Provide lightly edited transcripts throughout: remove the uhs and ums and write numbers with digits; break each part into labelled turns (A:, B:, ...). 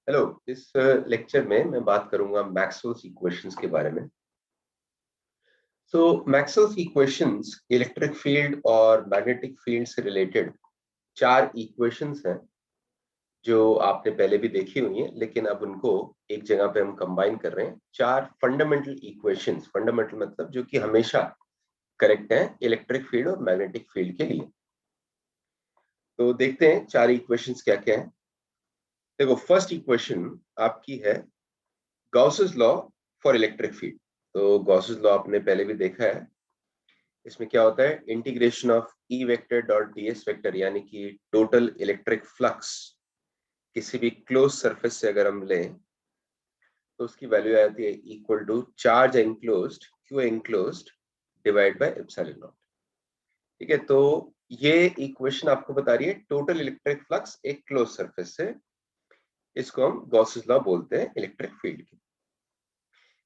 A: Hello. इस lecture में मैं बात करूंगा मैक्सवेल्स इक्वेशंस के बारे में। सो मैक्सवेल्स इक्वेशंस इलेक्ट्रिक फील्ड और मैग्नेटिक फील्ड से रिलेटेड चार इक्वेशंस हैं जो आपने पहले भी देखी हुई हैं, लेकिन अब उनको एक जगह पे हम कंबाइन कर रहे हैं। चार फंडामेंटल इक्वेशंस, फंडामेंटल मतलब जो कि हमेशा करेक्ट है इलेक्ट्रिक फील्ड और मैग्नेटिक फील्ड के लिए। तो देखते हैं चार इक्वेशंस क्या क्या है। देखो, फर्स्ट इक्वेशन आपकी है Gauss's law for electric field. तो गॉसेस लॉ आपने पहले भी देखा है। इसमें क्या होता है, integration of E vector dot ds vector, यानी कि टोटल इलेक्ट्रिक फ्लक्स किसी भी क्लोज सरफेस से अगर हम लें तो उसकी वैल्यू आ जाती है equal to charge enclosed Q enclosed divide by epsilon naught. ठीक है, तो ये इक्वेशन आपको बता रही है टोटल इलेक्ट्रिक फ्लक्स एक क्लोज सरफेस से। इसको हम गॉसेस लॉ बोलते हैं इलेक्ट्रिक फील्ड की।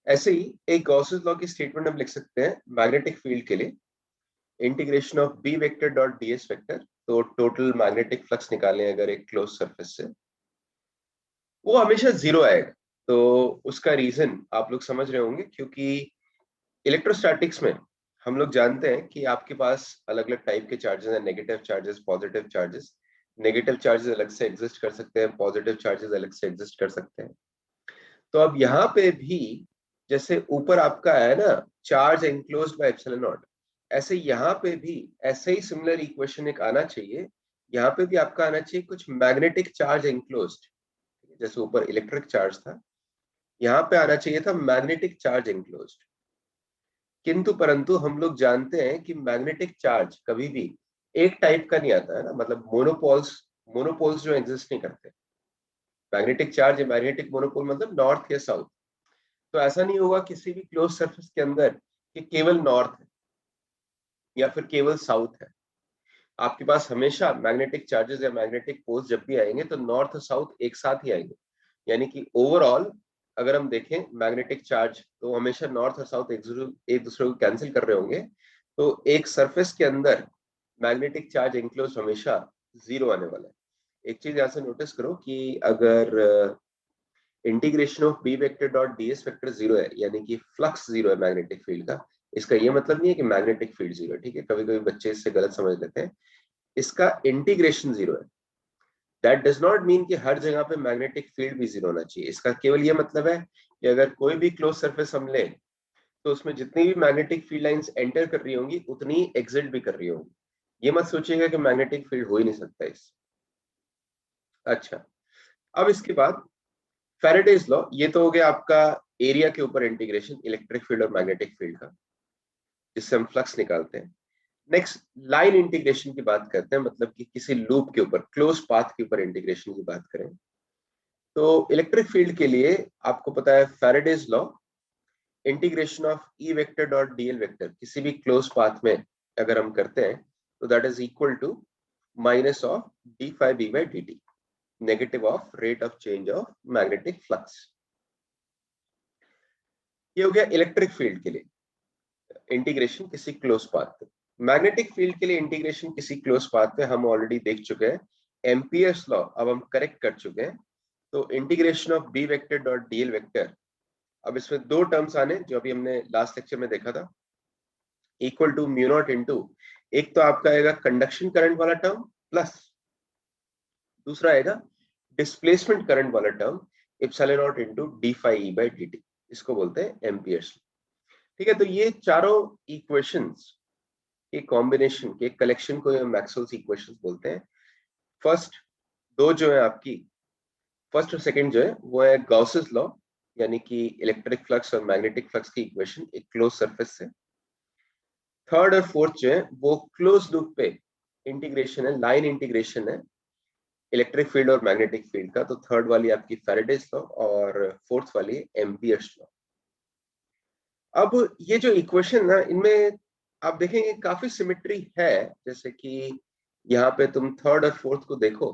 A: ऐसे ही एक गॉसेस लॉ की स्टेटमेंट हम लिख सकते हैं मैग्नेटिक फील्ड के लिए, integration of B vector dot ds vector. तो टोटल मैग्नेटिक फ्लक्स निकालें अगर एक क्लोज सरफेस से, वो हमेशा जीरो आएगा। तो उसका रीजन आप लोग समझ रहे होंगे, क्योंकि इलेक्ट्रोस्टैटिक्स में हम लोग जानते हैं कि आपके पास अलग अलग टाइप के चार्जेस हैं, negative charges, positive charges. Negative charges अलग से एग्जिस्ट कर सकते हैं, पॉजिटिव चार्जेस अलग से एग्जिस्ट कर सकते हैं। तो अब यहाँ पे भी जैसे ऊपर आपका है ना charge enclosed bye epsilon naught, ऐसे यहाँ पे भी ऐसे ही सिमिलर इक्वेशन एक आना चाहिए। यहाँ पे भी आपका आना चाहिए कुछ मैग्नेटिक चार्ज एनक्लोज्ड। जैसे ऊपर इलेक्ट्रिक चार्ज था, यहाँ पे आना चाहिए था मैग्नेटिक चार्ज एनक्लोज्ड। किंतु परंतु हम लोग जानते हैं कि मैग्नेटिक चार्ज कभी भी एक टाइप का नहीं आता है ना, मतलब मोनोपोल्स, मोनोपोल्स जो एग्जिस्ट नहीं करते। मैग्नेटिक चार्ज या मैग्नेटिक मोनोपोल मतलब नॉर्थ या साउथ। तो ऐसा नहीं होगा किसी भी क्लोज सरफेस के अंदर कि केवल नॉर्थ है या फिर केवल साउथ है। आपके पास हमेशा मैग्नेटिक चार्जेस या मैग्नेटिक पोल्स जब भी आएंगे तो नॉर्थ और साउथ एक साथ ही आएंगे। यानी कि ओवरऑल अगर हम देखें मैग्नेटिक चार्ज, तो हमेशा नॉर्थ और साउथ एक दूसरे को कैंसिल कर रहे होंगे। तो एक सरफेस के अंदर मैग्नेटिक चार्ज इंक्लोज हमेशा जीरो आने वाला है। एक चीज यहाँ से नोटिस करो कि अगर integration of B vector dot ds vector zero है, यानी कि फ्लक्स जीरो है मैग्नेटिक फील्ड का, इसका ये मतलब नहीं है कि मैग्नेटिक फील्ड जीरो है। ठीक है, कभी कभी बच्चे इससे गलत समझ लेते हैं। इसका इंटीग्रेशन जीरो है। दैट डज नॉट मीन कि हर जगह पे मैग्नेटिक फील्ड भी जीरो होना चाहिए। इसका केवल ये मतलब है कि अगर कोई भी क्लोज सरफेस हम लें तो उसमें जितनी भी मैग्नेटिक फील्ड लाइंस एंटर कर रही होंगी उतनी ही एग्जिट भी कर रही होंगी। ये मत सोचिएगा कि मैग्नेटिक फील्ड हो ही नहीं सकता इस। अच्छा, अब इसके बाद फैराडेज लॉ, ये तो हो गया आपका एरिया के ऊपर इंटीग्रेशन इलेक्ट्रिक फील्ड और मैग्नेटिक फील्ड का, जिससे हम फ्लक्स निकालते हैं। नेक्स्ट लाइन इंटीग्रेशन की बात करते हैं, मतलब कि किसी लूप के ऊपर, क्लोज पाथ के ऊपर इंटीग्रेशन की बात करें। तो इलेक्ट्रिक फील्ड के लिए आपको पता है Faraday's law, integration of E vector dot dl vector किसी भी क्लोज पाथ में अगर हम करते हैं तो that is equal to minus of d phi B by D t, negative of rate of change of magnetic flux. ये हो गया इलेक्ट्रिक फील्ड के लिए इंटीग्रेशन किसी क्लोज पाथ पे। मैग्नेटिक फील्ड के लिए इंटीग्रेशन किसी क्लोज पाथ पे हम ऑलरेडी देख चुके हैं, एम्पियर्स लॉ अब हम करेक्ट कर चुके हैं। तो integration of B vector dot dl vector, अब इसमें दो टर्म्स आने जो अभी हमने लास्ट लेक्चर में देखा था, equal to mu naught into, एक तो आपका आएगा कंडक्शन करंट वाला टर्म प्लस दूसरा आएगा डिस्प्लेसमेंट करंट वाला term epsilon naught into d phi E by D t. इसको बोलते हैं एम्पियर्स। ठीक है, तो ये चारों इक्वेशंस के कॉम्बिनेशन के कलेक्शन को मैक्सवेल्स इक्वेशंस बोलते हैं। फर्स्ट दो जो है आपकी, फर्स्ट और सेकंड जो है वो है गॉसेस लॉ, यानी कि इलेक्ट्रिक फ्लक्स और मैग्नेटिक फ्लक्स की इक्वेशन एक क्लोज सरफेस से। थर्ड और फोर्थ जो है वो क्लोज लूप पे इंटीग्रेशन है, लाइन इंटीग्रेशन है इलेक्ट्रिक फील्ड और मैग्नेटिक फील्ड का। तो थर्ड वाली आपकी फैराडेज लॉ और फोर्थ वाली एम्पियर्स लॉ। अब ये जो इक्वेशन ना, इनमें आप देखेंगे काफी सिमेट्री है। जैसे कि यहाँ पे तुम थर्ड और फोर्थ को देखो,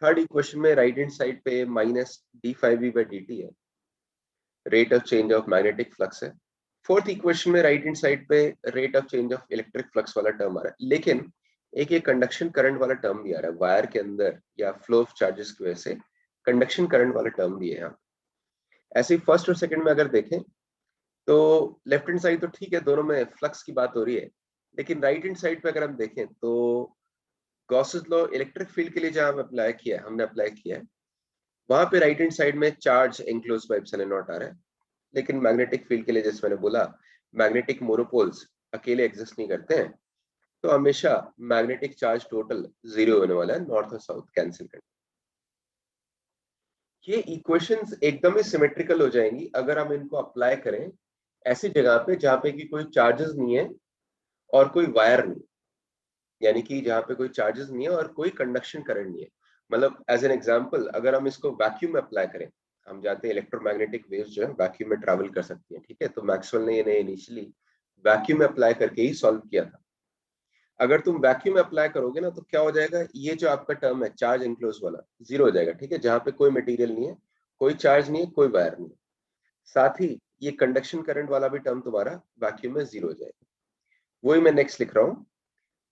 A: थर्ड इक्वेशन में राइट हैंड साइड पे minus D five V by D T है, rate of change of magnetic flux है। फोर्थ इक्वेशन में राइट हैंड साइड पे rate of change of electric flux वाला टर्म आ रहा है, लेकिन एक ये कंडक्शन करंट वाला टर्म भी आ रहा है वायर के अंदर या फ्लो ऑफ चार्जेस की वजह से कंडक्शन करंट वाला टर्म भी है यहाँ। ऐसे ही फर्स्ट और सेकंड में अगर देखें तो लेफ्ट हैंड साइड तो ठीक है, दोनों में फ्लक्स की बात हो रही है, लेकिन राइट हैंड साइड पे अगर हम देखें तो गॉसेस लॉ इलेक्ट्रिक फील्ड के लिए जहां हमने अप्लाई किया है वहां पे राइट हैंड साइड में charge enclose by epsilon naught आ रहा है, लेकिन मैग्नेटिक फील्ड के लिए जैसे मैंने बोला मैग्नेटिक मोनोपोल्स अकेले एग्जिस्ट नहीं करते हैं, तो हमेशा मैग्नेटिक चार्ज टोटल 0 होने वाला है, नॉर्थ और साउथ कैंसिल करके। ये इक्वेशंस एकदम ही सिमेट्रिकल हो जाएंगी अगर हम इनको अप्लाई करें ऐसी जगह पे जहां पे कि कोई चार्जेस नहीं है और कोई वायर नहीं, यानी कि जहां पे कोई चार्जेस नहीं है और कोई कंडक्शन करंट नहीं है। मतलब एज एन एग्जांपल अगर हम इसको वैक्यूम में अप्लाई करें, हम जानते हैं इलेक्ट्रोमैग्नेटिक वेव्स जो है वैक्यूम में ट्रैवल कर सकती हैं, ठीक है, तो मैक्सवेल ने इन्हें इनिशियली वैक्यूम में अप्लाई करके ही सॉल्व किया था। अगर तुम वैक्यूम में अप्लाई करोगे ना तो क्या हो जाएगा, ये जो आपका टर्म है चार्ज एनक्लोज वाला 0 हो जाएगा, ठीक है, जहां पे कोई मटेरियल नहीं है, कोई चार्ज नहीं है, कोई वायर नहीं है। साथ ही ये कंडक्शन करंट वाला भी टर्म तुम्हारा वैक्यूम में 0 हो जाएगा। वही मैं नेक्स्ट लिख रहा हूँ,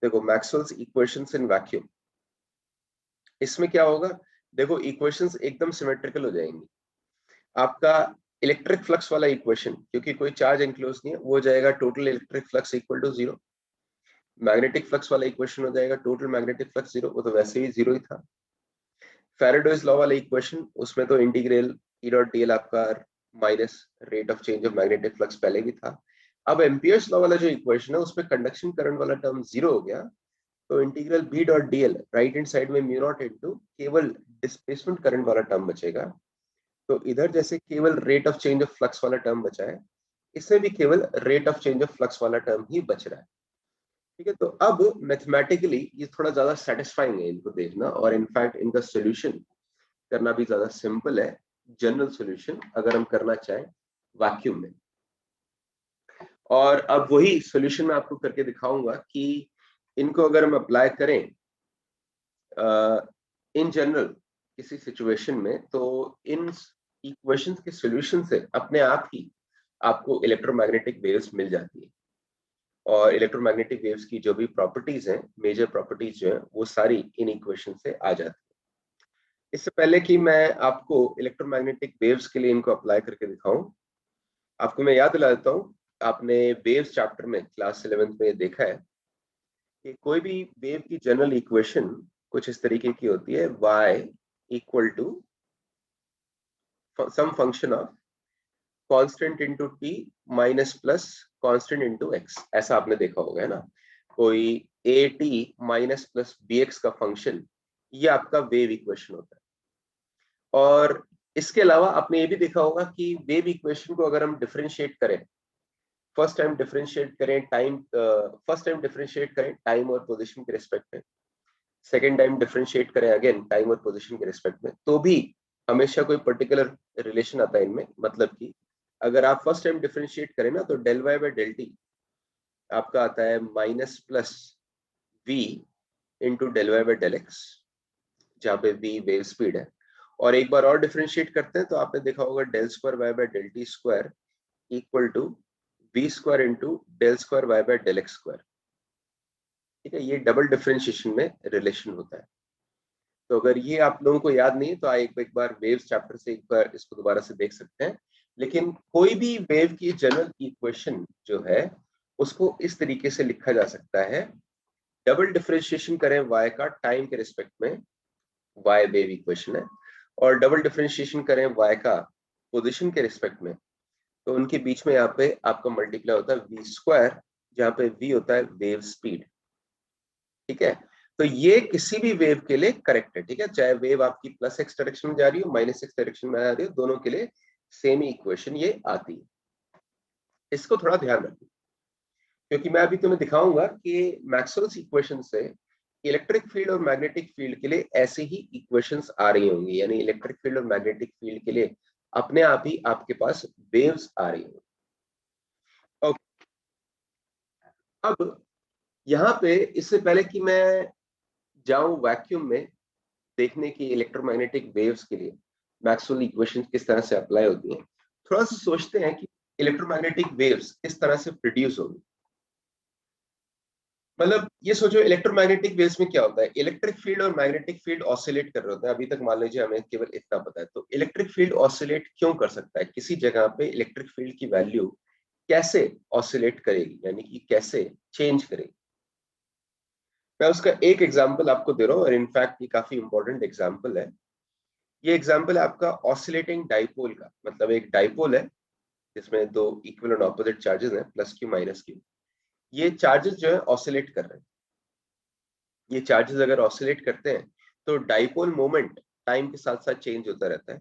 A: देखो मैक्सवेल्स इक्वेशंस इन वैक्यूम। इसमें क्या होगा, देखो इक्वेशंस एकदम सिमेट्रिकल हो जाएंगी। आपका इलेक्ट्रिक फ्लक्स वाला इक्वेशन, क्योंकि कोई चार्ज एनक्लोज नहीं है, वो हो जाएगा total electric flux equal to 0। Magnetic flux वाला इक्वेशन हो जाएगा टोटल मैग्नेटिक फ्लक्स 0, वो तो वैसे ही 0 ही था। फैराडेज लॉ वाला इक्वेशन, उसमें तो इंटीग्रल ई डॉट डीएल आपका minus rate of change of magnetic flux पहले भी था। अब एम्पियर्स लॉ वाला जो इक्वेशन है उसमें कंडक्शन करंट वाला टर्म 0 हो गया, तो integral B dot dl right hand side में म्यू नॉट इनटू केवल डिस्प्लेसमेंट करंट वाला टर्म बचेगा। तो इधर जैसे केवल rate of change of flux वाला टर्म बचा है, इससे भी केवल rate of change of flux वाला टर्म ही बच रहा है, ठीक है। तो अब मैथमेटिकली ये थोड़ा ज्यादा सेटिस्फाइंग है इनको देखना, और इनफैक्ट इनका सोल्यूशन करना भी ज्यादा सिंपल है, जनरल सोल्यूशन अगर हम करना चाहें वैक्यूम में। और अब वही सोल्यूशन मैं आपको करके दिखाऊंगा कि इनको अगर हम अप्लाई करें इन जनरल किसी सिचुएशन में, तो इन इक्वेशंस के सॉल्यूशन से अपने आप ही आपको इलेक्ट्रोमैग्नेटिक वेव्स मिल जाती है, और इलेक्ट्रोमैग्नेटिक वेव्स की जो भी प्रॉपर्टीज हैं, मेजर प्रॉपर्टीज जो है, वो सारी इन इक्वेशन से आ जाती है। इससे पहले कि मैं आपको इलेक्ट्रोमैग्नेटिक वेव्स के लिए इनको अप्लाई करके दिखाऊं, आपको मैं याद दिला देता हूँ, आपने वेव्स चैप्टर में क्लास 11th में देखा है कि कोई भी वेव की जनरल इक्वेशन कुछ इस तरीके की होती है, y equal to some function of constant into t minus plus constant into x, ऐसा आपने देखा होगा, है ना। कोई a t minus plus bx का फंक्शन, ये आपका वेव इक्वेशन होता है। और इसके अलावा आपने ये भी देखा होगा कि वेव इक्वेशन को अगर हम डिफरेंशिएट करें, फर्स्ट टाइम डिफरेंशिएट करें टाइम और पोजीशन के रिस्पेक्ट में, सेकेंड टाइम डिफरेंशिएट करें अगेन टाइम और पोजीशन के रिस्पेक्ट में, तो भी हमेशा कोई पर्टिकुलर रिलेशन आता है इनमें। मतलब कि अगर आप फर्स्ट टाइम डिफरेंशिएट करें ना, तो del y by del T आपका आता है minus plus v into del y by del x, जहाँ पे वी वेव स्पीड है। और एक बार और डिफरेंशिएट करते हैं तो आपने देखा होगा del square y by del T square equal to v square into del square y by del x square, ठीक है। ये डबल डिफरेंशिएशन में रिलेशन होता है। तो अगर ये आप लोगों को याद नहीं है तो एक बार वेव्स चैप्टर से एक बार इसको दोबारा से देख सकते हैं। लेकिन कोई भी वेव की जनरल इक्वेशन जो है उसको इस तरीके से लिखा जा सकता है, डबल डिफरेंशिएशन करें y का टाइम के रिस्पेक्ट में, y वेव इक्वेशन है, और डबल डिफरेंशिएशन करें y का पोजीशन के रिस्पेक्ट में, तो उनके बीच में यहाँ पे आपका मल्टीप्लाई होता है v स्क्वायर, जहाँ पे v होता है वेव स्पीड, ठीक है। तो ये किसी भी वेव के लिए करेक्ट है, ठीक है, चाहे वेव आपकी प्लस एक्स डायरेक्शन में जा रही हो माइनस एक्स डायरेक्शन में जा रही हो, दोनों के लिए सेम ही इक्वेशन ये आती है। इसको थोड़ा ध्यान रखिए, क्योंकि मैं अभी तुम्हें दिखाऊंगा कि मैक्सवेल्स इक्वेशन से इलेक्ट्रिक फील्ड और मैग्नेटिक फील्ड के लिए ऐसे ही इक्वेशंस आ रही होंगी, यानी इलेक्ट्रिक फील्ड और मैग्नेटिक फील्ड के लिए अपने आप ही आपके पास वेव्स आ रही होंगी। अब यहाँ पे इससे पहले कि मैं जाऊं वैक्यूम में देखने की इलेक्ट्रोमैग्नेटिक वेव्स के लिए मैक्सवेल इक्वेशन किस तरह से अप्लाई होती हैं, थोड़ा सा सोचते हैं कि इलेक्ट्रोमैग्नेटिक वेव्स किस तरह से प्रोड्यूस होगी। मतलब ये सोचो इलेक्ट्रोमैग्नेटिक वेव्स में क्या होता है, इलेक्ट्रिक फील्ड और मैग्नेटिक फील्ड ऑसिलेट कर रहे होते हैं। अभी तक मान लीजिए हमें केवल इतना पता है, तो इलेक्ट्रिक फील्ड ऑसिलेट क्यों कर सकता है, किसी जगह पे इलेक्ट्रिक फील्ड की वैल्यू कैसे ऑसिलेट करेगी, यानी कि कैसे चेंज करेगी। मैं उसका एक एग्जांपल आपको दे रहा हूँ, और इनफैक्ट ये काफी इंपॉर्टेंट एग्जांपल है। ये एग्जांपल है आपका ऑसिलेटिंग डाइपोल का। मतलब एक डाइपोल है जिसमें दो इक्वल और ऑपोजिट चार्जेस हैं, प्लस क्यू माइनस क्यू। ये चार्जेस जो है ऑसिलेट कर रहे हैं। ये चार्जेस अगर ऑसिलेट करते हैं तो डाइपोल मोमेंट टाइम के साथ साथ चेंज होता रहता है।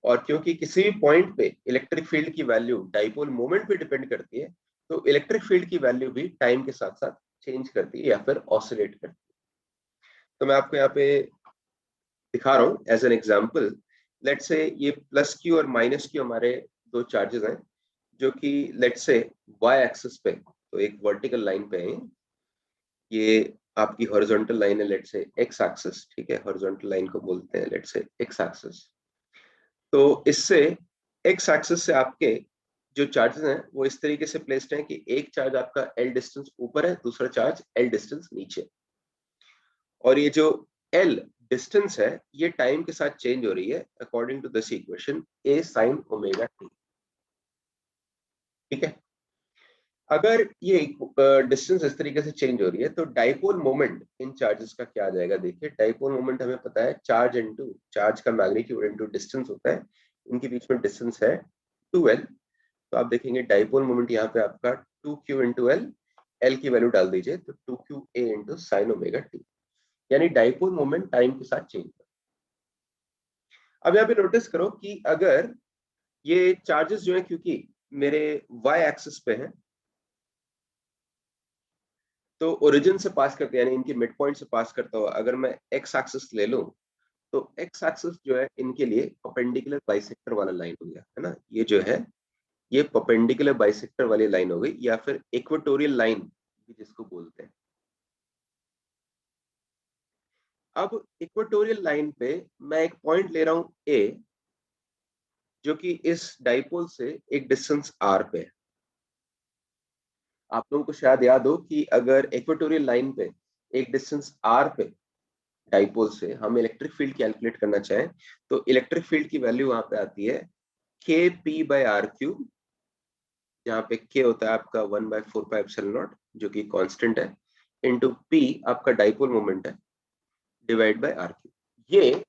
A: और क्योंकि किसी भी पॉइंट पे इलेक्ट्रिक फील्ड की वैल्यू डाइपोल मोमेंट पे डिपेंड करती है, तो इलेक्ट्रिक फील्ड की वैल्यू भी टाइम के साथ साथ चेंज करती है या फिर ऑसिलेट करती है। तो मैं आपको यहाँ पे दिखा रहा हूँ एज एन एग्जाम्पल। लेट से ये प्लस क्यू और माइनस क्यू हमारे दो चार्जेस हैं, जो कि लेट से वाई एक्सिस पे, तो एक वर्टिकल लाइन पे है। ये आपकी हॉरिजॉन्टल लाइन है, लेट से एक्स एक्सिस, ठीक है, हॉरिजॉन्टल लाइन को बोलते हैं लेट से एक्स एक्सिस। तो इससे एक्स एक्सिस से आपके जो चार्जेस हैं वो इस तरीके से प्लेस्ड हैं कि एक चार्ज आपका एल डिस्टेंस ऊपर है, दूसरा चार्ज एल डिस्टेंस नीचे। और ये जो एल डिस्टेंस है ये टाइम के साथ चेंज हो रही है according to this equation A sine omega t. ठीक है, अगर ये डिस्टेंस इस तरीके से चेंज हो रही है तो डाइपोल मोमेंट इन चार्जेस का क्या आ जाएगा। देखिए डाइपोल मोमेंट हमें पता है चार्ज इनटू चार्ज का मैग्नीट्यूड इनटू डिस्टेंस होता है। इनके बीच में डिस्टेंस है 2l। तो आप देखेंगे डाइपोल मोमेंट यहाँ पे आपका 2q इंटू एल, एल की वैल्यू डाल दीजिए तो 2q a into sine omega T, यानी डाइपोल मोमेंट टाइम के साथ चेंज हो। अब यहाँ पे नोटिस करो कि अगर ये चार्जेस जो है क्योंकि मेरे वाई एक्सिस पे है, तो ओरिजिन से पास करते हैं यानी इनके मिड पॉइंट से पास करता हुआ अगर मैं एक्स एक्सिस ले लूं, तो एक्स एक्सिस जो है इनके लिए परपेंडिकुलर बाइसेक्टर वाला लाइन हो गया है ना। ये जो है ये परपेंडिकुलर बाइसेक्टर वाली लाइन हो गई, या फिर इक्वेटोरियल लाइन भी जिसको बोलते हैं। अब इक्वेटोरियल लाइन पे मैं एक पॉइंट ले रहा हूं ए, जो कि इस डाइपोल से एक डिस्टेंस आर पे है। आप लोगों को शायद याद हो कि अगर इक्वेटोरियल लाइन पे एक डिस्टेंस आर पे डाइपोल से हम इलेक्ट्रिक फील्ड कैलकुलेट करना चाहें, तो इलेक्ट्रिक फील्ड की वैल्यू वहां पे आती है के पी बाई आर क्यूब, जहाँ पे के होता है आपका 1/4πε0 जो कि कांस्टेंट है, इंटू पी आपका डाइपोल मोमेंट है, डिवाइड बाय आर क्यूब। ये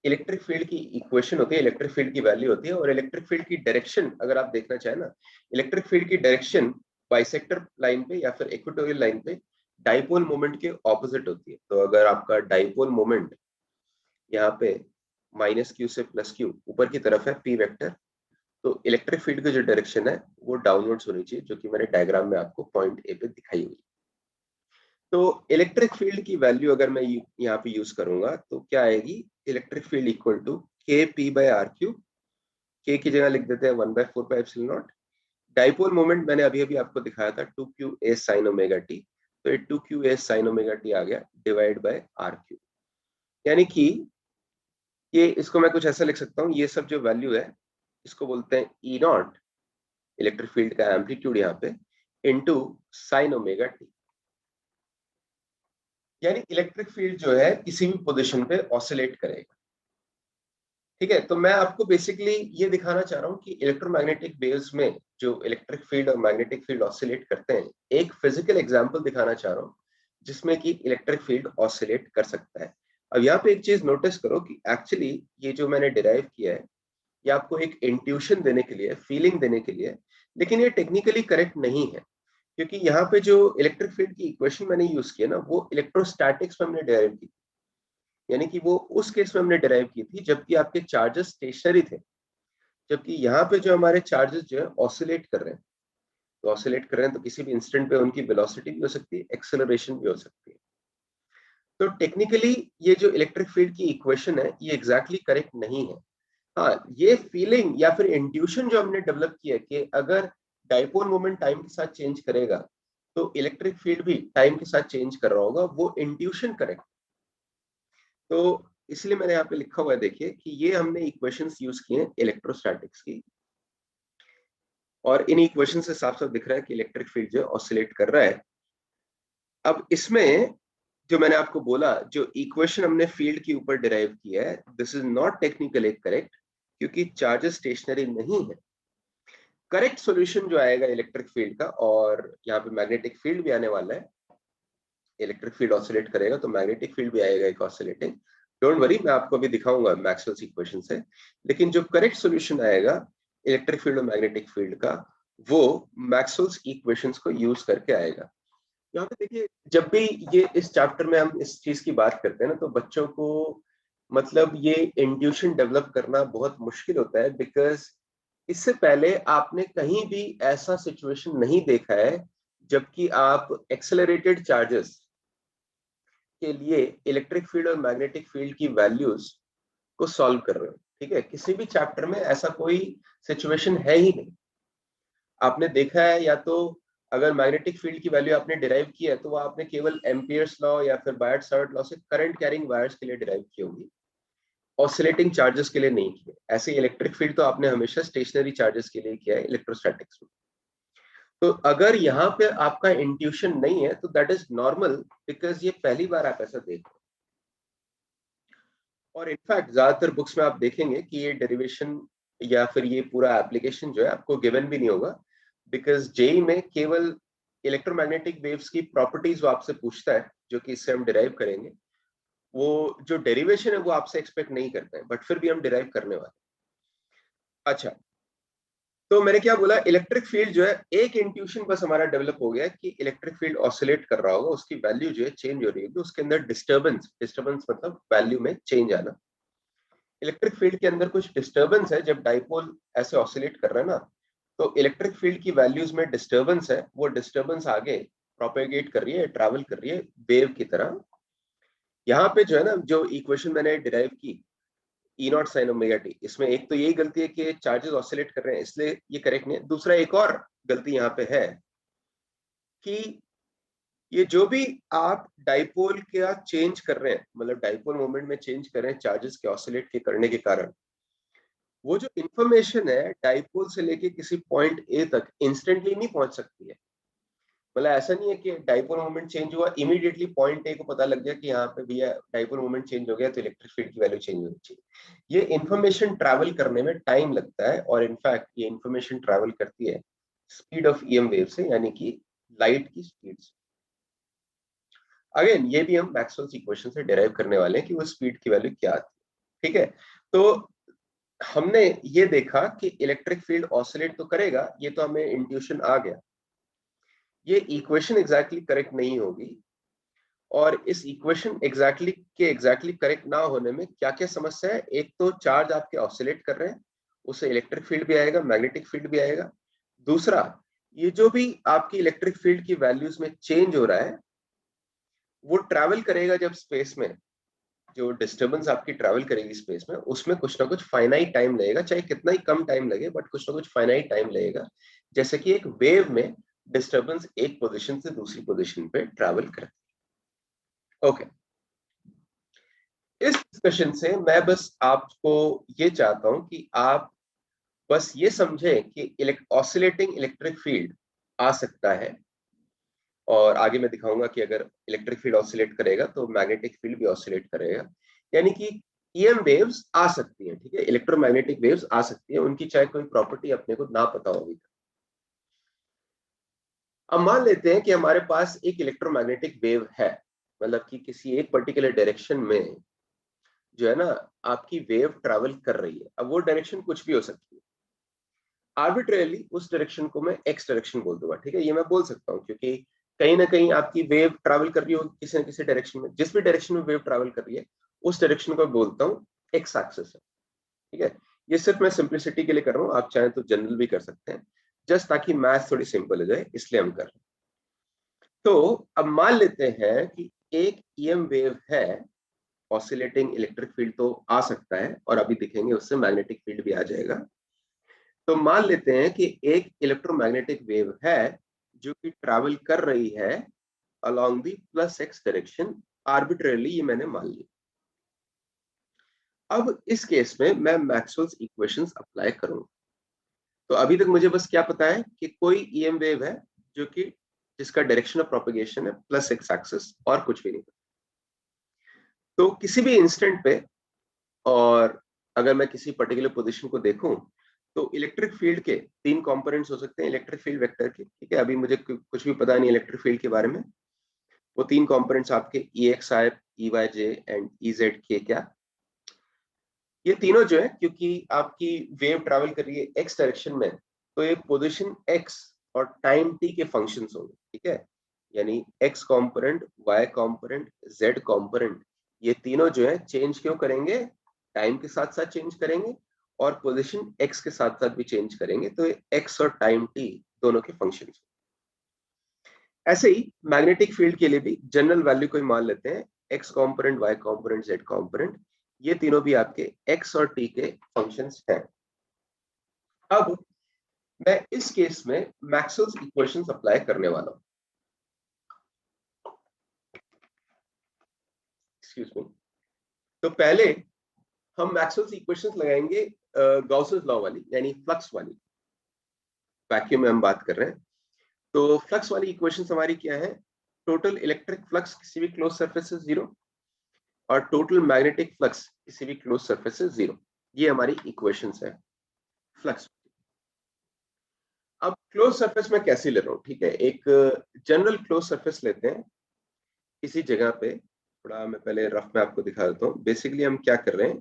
A: इलेक्ट्रिक फील्ड की इक्वेशन होती है, इलेक्ट्रिक फील्ड की वैल्यू होती है। और इलेक्ट्रिक फील्ड की डायरेक्शन अगर आप देखना चाहें ना, इलेक्ट्रिक फील्ड की डायरेक्शन बाइसेक्टर लाइन पे या फिर इक्वेटोरियल लाइन पे डाइपोल मोमेंट के ऑपोजिट होती है। तो अगर आपका डाइपोल मोमेंट यहाँ पे माइनस क्यू से प्लस क्यू ऊपर की तरफ है पी वेक्टर, तो इलेक्ट्रिक फील्ड की जो डायरेक्शन है वो डाउनवर्ड्स होनी चाहिए, जो कि मैंने डायग्राम में आपको पॉइंट ए पे दिखाई हुई। तो इलेक्ट्रिक फील्ड की वैल्यू अगर मैं यहाँ पे यूज करूंगा तो क्या आएगी, इलेक्ट्रिक फील्ड इक्वल टू के पी बाई आर क्यूब। के की जगह लिख देते हैं 1/4πε0। डाइपोल मोमेंट मैंने अभी अभी आपको दिखाया था 2q a sine omega T, तो ये 2q a sine omega T आ गया डिवाइड बाय आर क्यूब। यानी कि ये इसको मैं कुछ ऐसा लिख सकता हूँ, ये सब जो वैल्यू है इसको बोलते हैं ई नॉट, इलेक्ट्रिक फील्ड का एम्पलीट्यूड यहाँ पे, इनटू साइन ओमेगा टी। यानी इलेक्ट्रिक फील्ड जो है किसी भी पोजीशन पे ऑसिलेट करेगा। ठीक है, तो मैं आपको बेसिकली ये दिखाना चाह रहा हूँ कि इलेक्ट्रोमैग्नेटिक वेव्स में जो इलेक्ट्रिक फील्ड और मैग्नेटिक फील्ड ऑसिलेट करते हैं, एक फिजिकल एग्जांपल दिखाना चाह रहा हूँ जिसमें कि इलेक्ट्रिक फील्ड ऑसिलेट कर सकता है। अब यहाँ पे एक चीज नोटिस करो कि एक्चुअली ये जो मैंने डिराइव किया है ये आपको एक इंट्यूशन देने के लिए, फीलिंग देने के लिए, लेकिन ये टेक्निकली करेक्ट नहीं है। क्योंकि यहाँ पे जो इलेक्ट्रिक फील्ड की इक्वेशन मैंने यूज किया ना वो इलेक्ट्रोस्टैटिक्स में हमने डिराइव की, यानी कि वो उस केस में हमने डिराइव की थी जबकि आपके चार्जेस स्टेशनरी थे। जबकि यहाँ पे जो हमारे चार्जेस जो है ऑसिलेट कर रहे हैं, तो ऑसिलेट कर रहे हैं तो किसी भी इंस्टेंट पे उनकी वेलोसिटी भी हो सकती है, एक्सेलरेशन भी हो सकती है। तो टेक्निकली ये जो इलेक्ट्रिक फील्ड की इक्वेशन है ये एग्जैक्टली करेक्ट नहीं है। हाँ, ये फीलिंग या फिर इंट्यूशन जो हमने डेवलप किया है कि अगर डाइपोल मोमेंट टाइम के साथ चेंज करेगा तो इलेक्ट्रिक फील्ड भी टाइम के साथ चेंज कर रहा होगा, वो इंट्यूशन करेक्ट। तो इसलिए मैंने यहाँ पे लिखा हुआ है, देखिए कि ये हमने इक्वेशंस यूज किए हैं इलेक्ट्रोस्टैटिक्स की, और इन इक्वेशन से साफ साफ दिख रहा है कि इलेक्ट्रिक फील्ड जो ऑसिलेट कर रहा है। अब इसमें जो मैंने आपको बोला, जो इक्वेशन हमने फील्ड के ऊपर डिराइव किया है, this is not technically correct, क्योंकि चार्जेस स्टेशनरी नहीं है। करेक्ट सॉल्यूशन जो आएगा इलेक्ट्रिक फील्ड का, और यहाँ पे मैग्नेटिक फील्ड भी आने वाला है, इलेक्ट्रिक फील्ड ऑसिलेट करेगा तो मैग्नेटिक फील्ड भी आएगा एक ऑसिलेटिंग। डोंट वरी, मैं आपको अभी दिखाऊंगा मैक्सवेल्स इक्वेशन से। लेकिन जो करेक्ट सॉल्यूशन आएगा इलेक्ट्रिक फील्ड और मैग्नेटिक फील्ड का, वो मैक्सवेल्स इक्वेशंस को यूज करके आएगा। यहाँ पे देखिए, जब भी ये इस चैप्टर में हम इस चीज की बात करते हैं ना, तो बच्चों को मतलब ये इंट्यूशन डेवलप करना बहुत मुश्किल होता है, बिकॉज इससे पहले आपने कहीं भी ऐसा सिचुएशन नहीं देखा है जबकि आप एक्सेलरेटेड चार्जेस के लिए इलेक्ट्रिक फील्ड और मैग्नेटिक फील्ड की वैल्यूज को सॉल्व कर रहे हो। ठीक है, किसी भी चैप्टर में ऐसा कोई सिचुएशन है ही नहीं। आपने देखा है, या तो अगर मैग्नेटिक फील्ड की वैल्यू आपने डिराइव की है तो वो आपने केवल एम्पियर्स लॉ या फिर बायट-सावर्ट लॉ से करंट कैरिंग वायर्स के लिए डिराइव की होगी, ऑसिलेटिंग चार्जेस के लिए नहीं किए। ऐसे इलेक्ट्रिक फील्ड तो आपने हमेशा स्टेशनरी चार्जेस के लिए किया है इलेक्ट्रोस्टैटिक्स में। तो अगर यहाँ पे आपका इंट्यूशन नहीं है तो दैट इज नॉर्मल, बिकॉज ये पहली बार आप ऐसा देख रहे हो। और इनफैक्ट ज्यादातर बुक्स में आप देखेंगे कि ये डेरिवेशन या फिर ये पूरा एप्लीकेशन जो है आपको गिवन भी नहीं होगा, बिकॉज जेई में केवल इलेक्ट्रोमैग्नेटिक वेव्स की प्रॉपर्टीज वो आपसे पूछता है, जो कि इससे हम डिराइव करेंगे। वो जो डेरिवेशन है वो आपसे एक्सपेक्ट नहीं करता है, बट फिर भी हम डिराइव करने वाले हैं। अच्छा, तो मैंने क्या बोला, इलेक्ट्रिक फील्ड जो है, एक इंट्यूशन बस हमारा डेवलप हो गया कि इलेक्ट्रिक फील्ड ऑसिलेट कर रहा होगा, उसकी वैल्यू जो है चेंज हो रही होगी, उसके अंदर डिस्टर्बेंस, डिस्टर्बेंस मतलब वैल्यू में चेंज आना। इलेक्ट्रिक फील्ड के अंदर कुछ डिस्टर्बेंस है, जब डाइपोल ऐसे ऑसिलेट कर रहा है ना, तो इलेक्ट्रिक फील्ड की वैल्यूज में डिस्टर्बेंस है, वो डिस्टर्बेंस आगे प्रोपेगेट कर रही है, ट्रैवल कर रही है वेव की तरह। यहाँ पे जो है ना, जो इक्वेशन मैंने डिराइव की, ई नॉट साइन ओमेगा टी, इसमें एक तो यही गलती है कि चार्जेस ऑसिलेट कर रहे हैं, इसलिए ये करेक्ट नहीं है। दूसरा एक और गलती यहाँ पे है कि ये जो भी आप डाइपोल का चेंज कर रहे हैं, मतलब डाइपोल मोमेंट में चेंज कर रहे हैं चार्जेस के ऑसिलेट के करने के कारण, वो जो इंफॉर्मेशन है डाइपोल से लेके किसी पॉइंट ए तक इंस्टेंटली नहीं पहुंच सकती है। मतलब ऐसा नहीं है कि डाइपोल मोमेंट चेंज हुआ इमीडिएटली पॉइंट ए को पता लग गया कि यहाँ पे भैया डाइपोल मोमेंट चेंज हो गया तो इलेक्ट्रिक फील्ड की वैल्यू चेंज होनी चाहिए। ये इंफॉर्मेशन ट्रैवल करने में टाइम लगता है, और इनफैक्ट ये इंफॉर्मेशन ट्रैवल करती है स्पीड ऑफ ईएम वेव से, यानी कि लाइट की स्पीड से। अगेन ये भी हम मैक्सवेल्स इक्वेशन से डिराइव करने वाले हैं कि वो स्पीड की वैल्यू क्या आती है। ठीक है, तो हमने ये देखा कि इलेक्ट्रिक फील्ड ऑसिलेट तो करेगा, ये तो हमें इंट्यूशन आ गया। ये इक्वेशन एग्जैक्टली करेक्ट नहीं होगी, और इस इक्वेशन एग्जैक्टली करेक्ट ना होने में क्या क्या समस्या है। एक तो चार्ज आपके ऑसिलेट कर रहे हैं, उससे इलेक्ट्रिक फील्ड भी आएगा, मैग्नेटिक फील्ड भी आएगा। दूसरा, ये जो भी आपकी इलेक्ट्रिक फील्ड की वैल्यूज में चेंज हो रहा है, वो ट्रैवल करेगा जब स्पेस में, जो डिस्टर्बेंस आपकी ट्रैवल करेगी स्पेस में, उसमें कुछ ना कुछ फाइनाइट टाइम लगेगा, चाहे कितना ही कम टाइम लगे, बट कुछ ना कुछ फाइनाइट टाइम लगेगा। जैसे कि एक वेव में डिस्टर्बेंस एक पोजीशन से दूसरी पोजीशन पे ट्रैवल करती है। ओके, इस डिस्कशन से मैं बस आपको ये चाहता हूं कि आप बस ये समझें कि ऑसिलेटिंग इलेक्ट्रिक फील्ड आ सकता है, और आगे मैं दिखाऊंगा कि अगर इलेक्ट्रिक फील्ड ऑसिलेट करेगा तो मैग्नेटिक फील्ड भी ऑसिलेट करेगा, यानी कि ईएम वेव्स आ सकती हैं। ठीक है, इलेक्ट्रोमैग्नेटिक वेव्स आ सकती है, उनकी चाहे कोई प्रॉपर्टी अपने को ना पता होगी। अब मान लेते हैं कि हमारे पास एक इलेक्ट्रोमैग्नेटिक वेव है, मतलब कि किसी एक पर्टिकुलर डायरेक्शन में जो है ना आपकी वेव ट्रैवल कर रही है। अब वो डायरेक्शन कुछ भी हो सकती है, आर्बिट्रेरली उस डायरेक्शन को मैं एक्स डायरेक्शन बोल दूंगा। ठीक है, ये मैं बोल सकता हूँ क्योंकि कहीं ना कहीं आपकी वेव ट्रैवल कर रही होगी किसी न किसी डायरेक्शन में, जिस भी डायरेक्शन में वेव ट्रैवल कर रही है उस डायरेक्शन को बोलता हूँ एक्स एक्सिस है। ठीक है, ये सिर्फ मैं सिंप्लिसिटी के लिए कर रहा हूँ, आप चाहें तो जनरल भी कर सकते हैं, जस्ट ताकि मैथ थोड़ी सिंपल हो जाए, इसलिए हम कर रहे हैं। तो अब मान लेते हैं कि एक ईएम वेव है, ऑसिलेटिंग इलेक्ट्रिक फील्ड तो आ सकता है, और अभी दिखेंगे उससे मैग्नेटिक फील्ड भी आ जाएगा। तो मान लेते हैं कि एक इलेक्ट्रोमैग्नेटिक वेव है जो कि ट्रैवल कर रही है along the plus x direction, arbitrarily ये मैंने मान लिया। अब इस केस में मैं मैक्सवेल्स इक्वेशंस अप्लाई करूंगा। तो अभी तक मुझे बस क्या पता है कि कोई ईएम वेव है जो कि जिसका डायरेक्शन ऑफ प्रोपगेशन है प्लस एक्स एक्सिस और कुछ भी नहीं। तो किसी भी इंस्टेंट पे, और अगर मैं किसी पर्टिकुलर पोजीशन को देखूं, तो इलेक्ट्रिक फील्ड के तीन कंपोनेंट्स हो सकते हैं इलेक्ट्रिक फील्ड वेक्टर के। ठीक है, अभी मुझे कुछ भी पता नहीं इलेक्ट्रिक फील्ड के बारे में। वो तीन कंपोनेंट्स आपके EXI, EYJ एंड EZ के क्या, ये तीनों जो है, क्योंकि आपकी वेव ट्रैवल कर रही है एक्स डायरेक्शन में, तो ये पोजीशन एक्स और टाइम टी के फंक्शंस होंगे। ठीक है, यानी x component, y component, z component, ये तीनों जो है चेंज क्यों करेंगे, टाइम के साथ साथ चेंज करेंगे और पोजीशन एक्स के साथ साथ भी चेंज करेंगे। तो ये एक्स और टाइम टी दोनों के फंक्शंस। ऐसे ही मैग्नेटिक फील्ड के लिए भी जनरल वैल्यू को ही मान लेते हैं, x component, y component, z component, ये तीनों भी आपके एक्स और टी के फंक्शंस हैं। अब मैं इस केस में मैक्सवेल्स इक्वेशंस अप्लाई करने वाला हूं। Excuse me. तो पहले हम मैक्सवेल्स इक्वेशंस लगाएंगे गॉसेस लॉ वाली, यानी फ्लक्स वाली। वैक्यूम में हम बात कर रहे हैं, तो फ्लक्स वाली इक्वेशंस हमारी क्या है, टोटल इलेक्ट्रिक फ्लक्स किसी भी क्लोज सरफेस से जीरो और टोटल मैग्नेटिक फ्लक्स किसी भी क्लोज सरफेस से जीरो। ये हमारी इक्वेशंस है फ्लक्स। अब क्लोज सरफेस में कैसे ले रहा हूँ, ठीक है, एक जनरल क्लोज सरफेस लेते हैं किसी जगह पे। थोड़ा मैं पहले रफ में आपको दिखा देता हूँ। बेसिकली हम क्या कर रहे हैं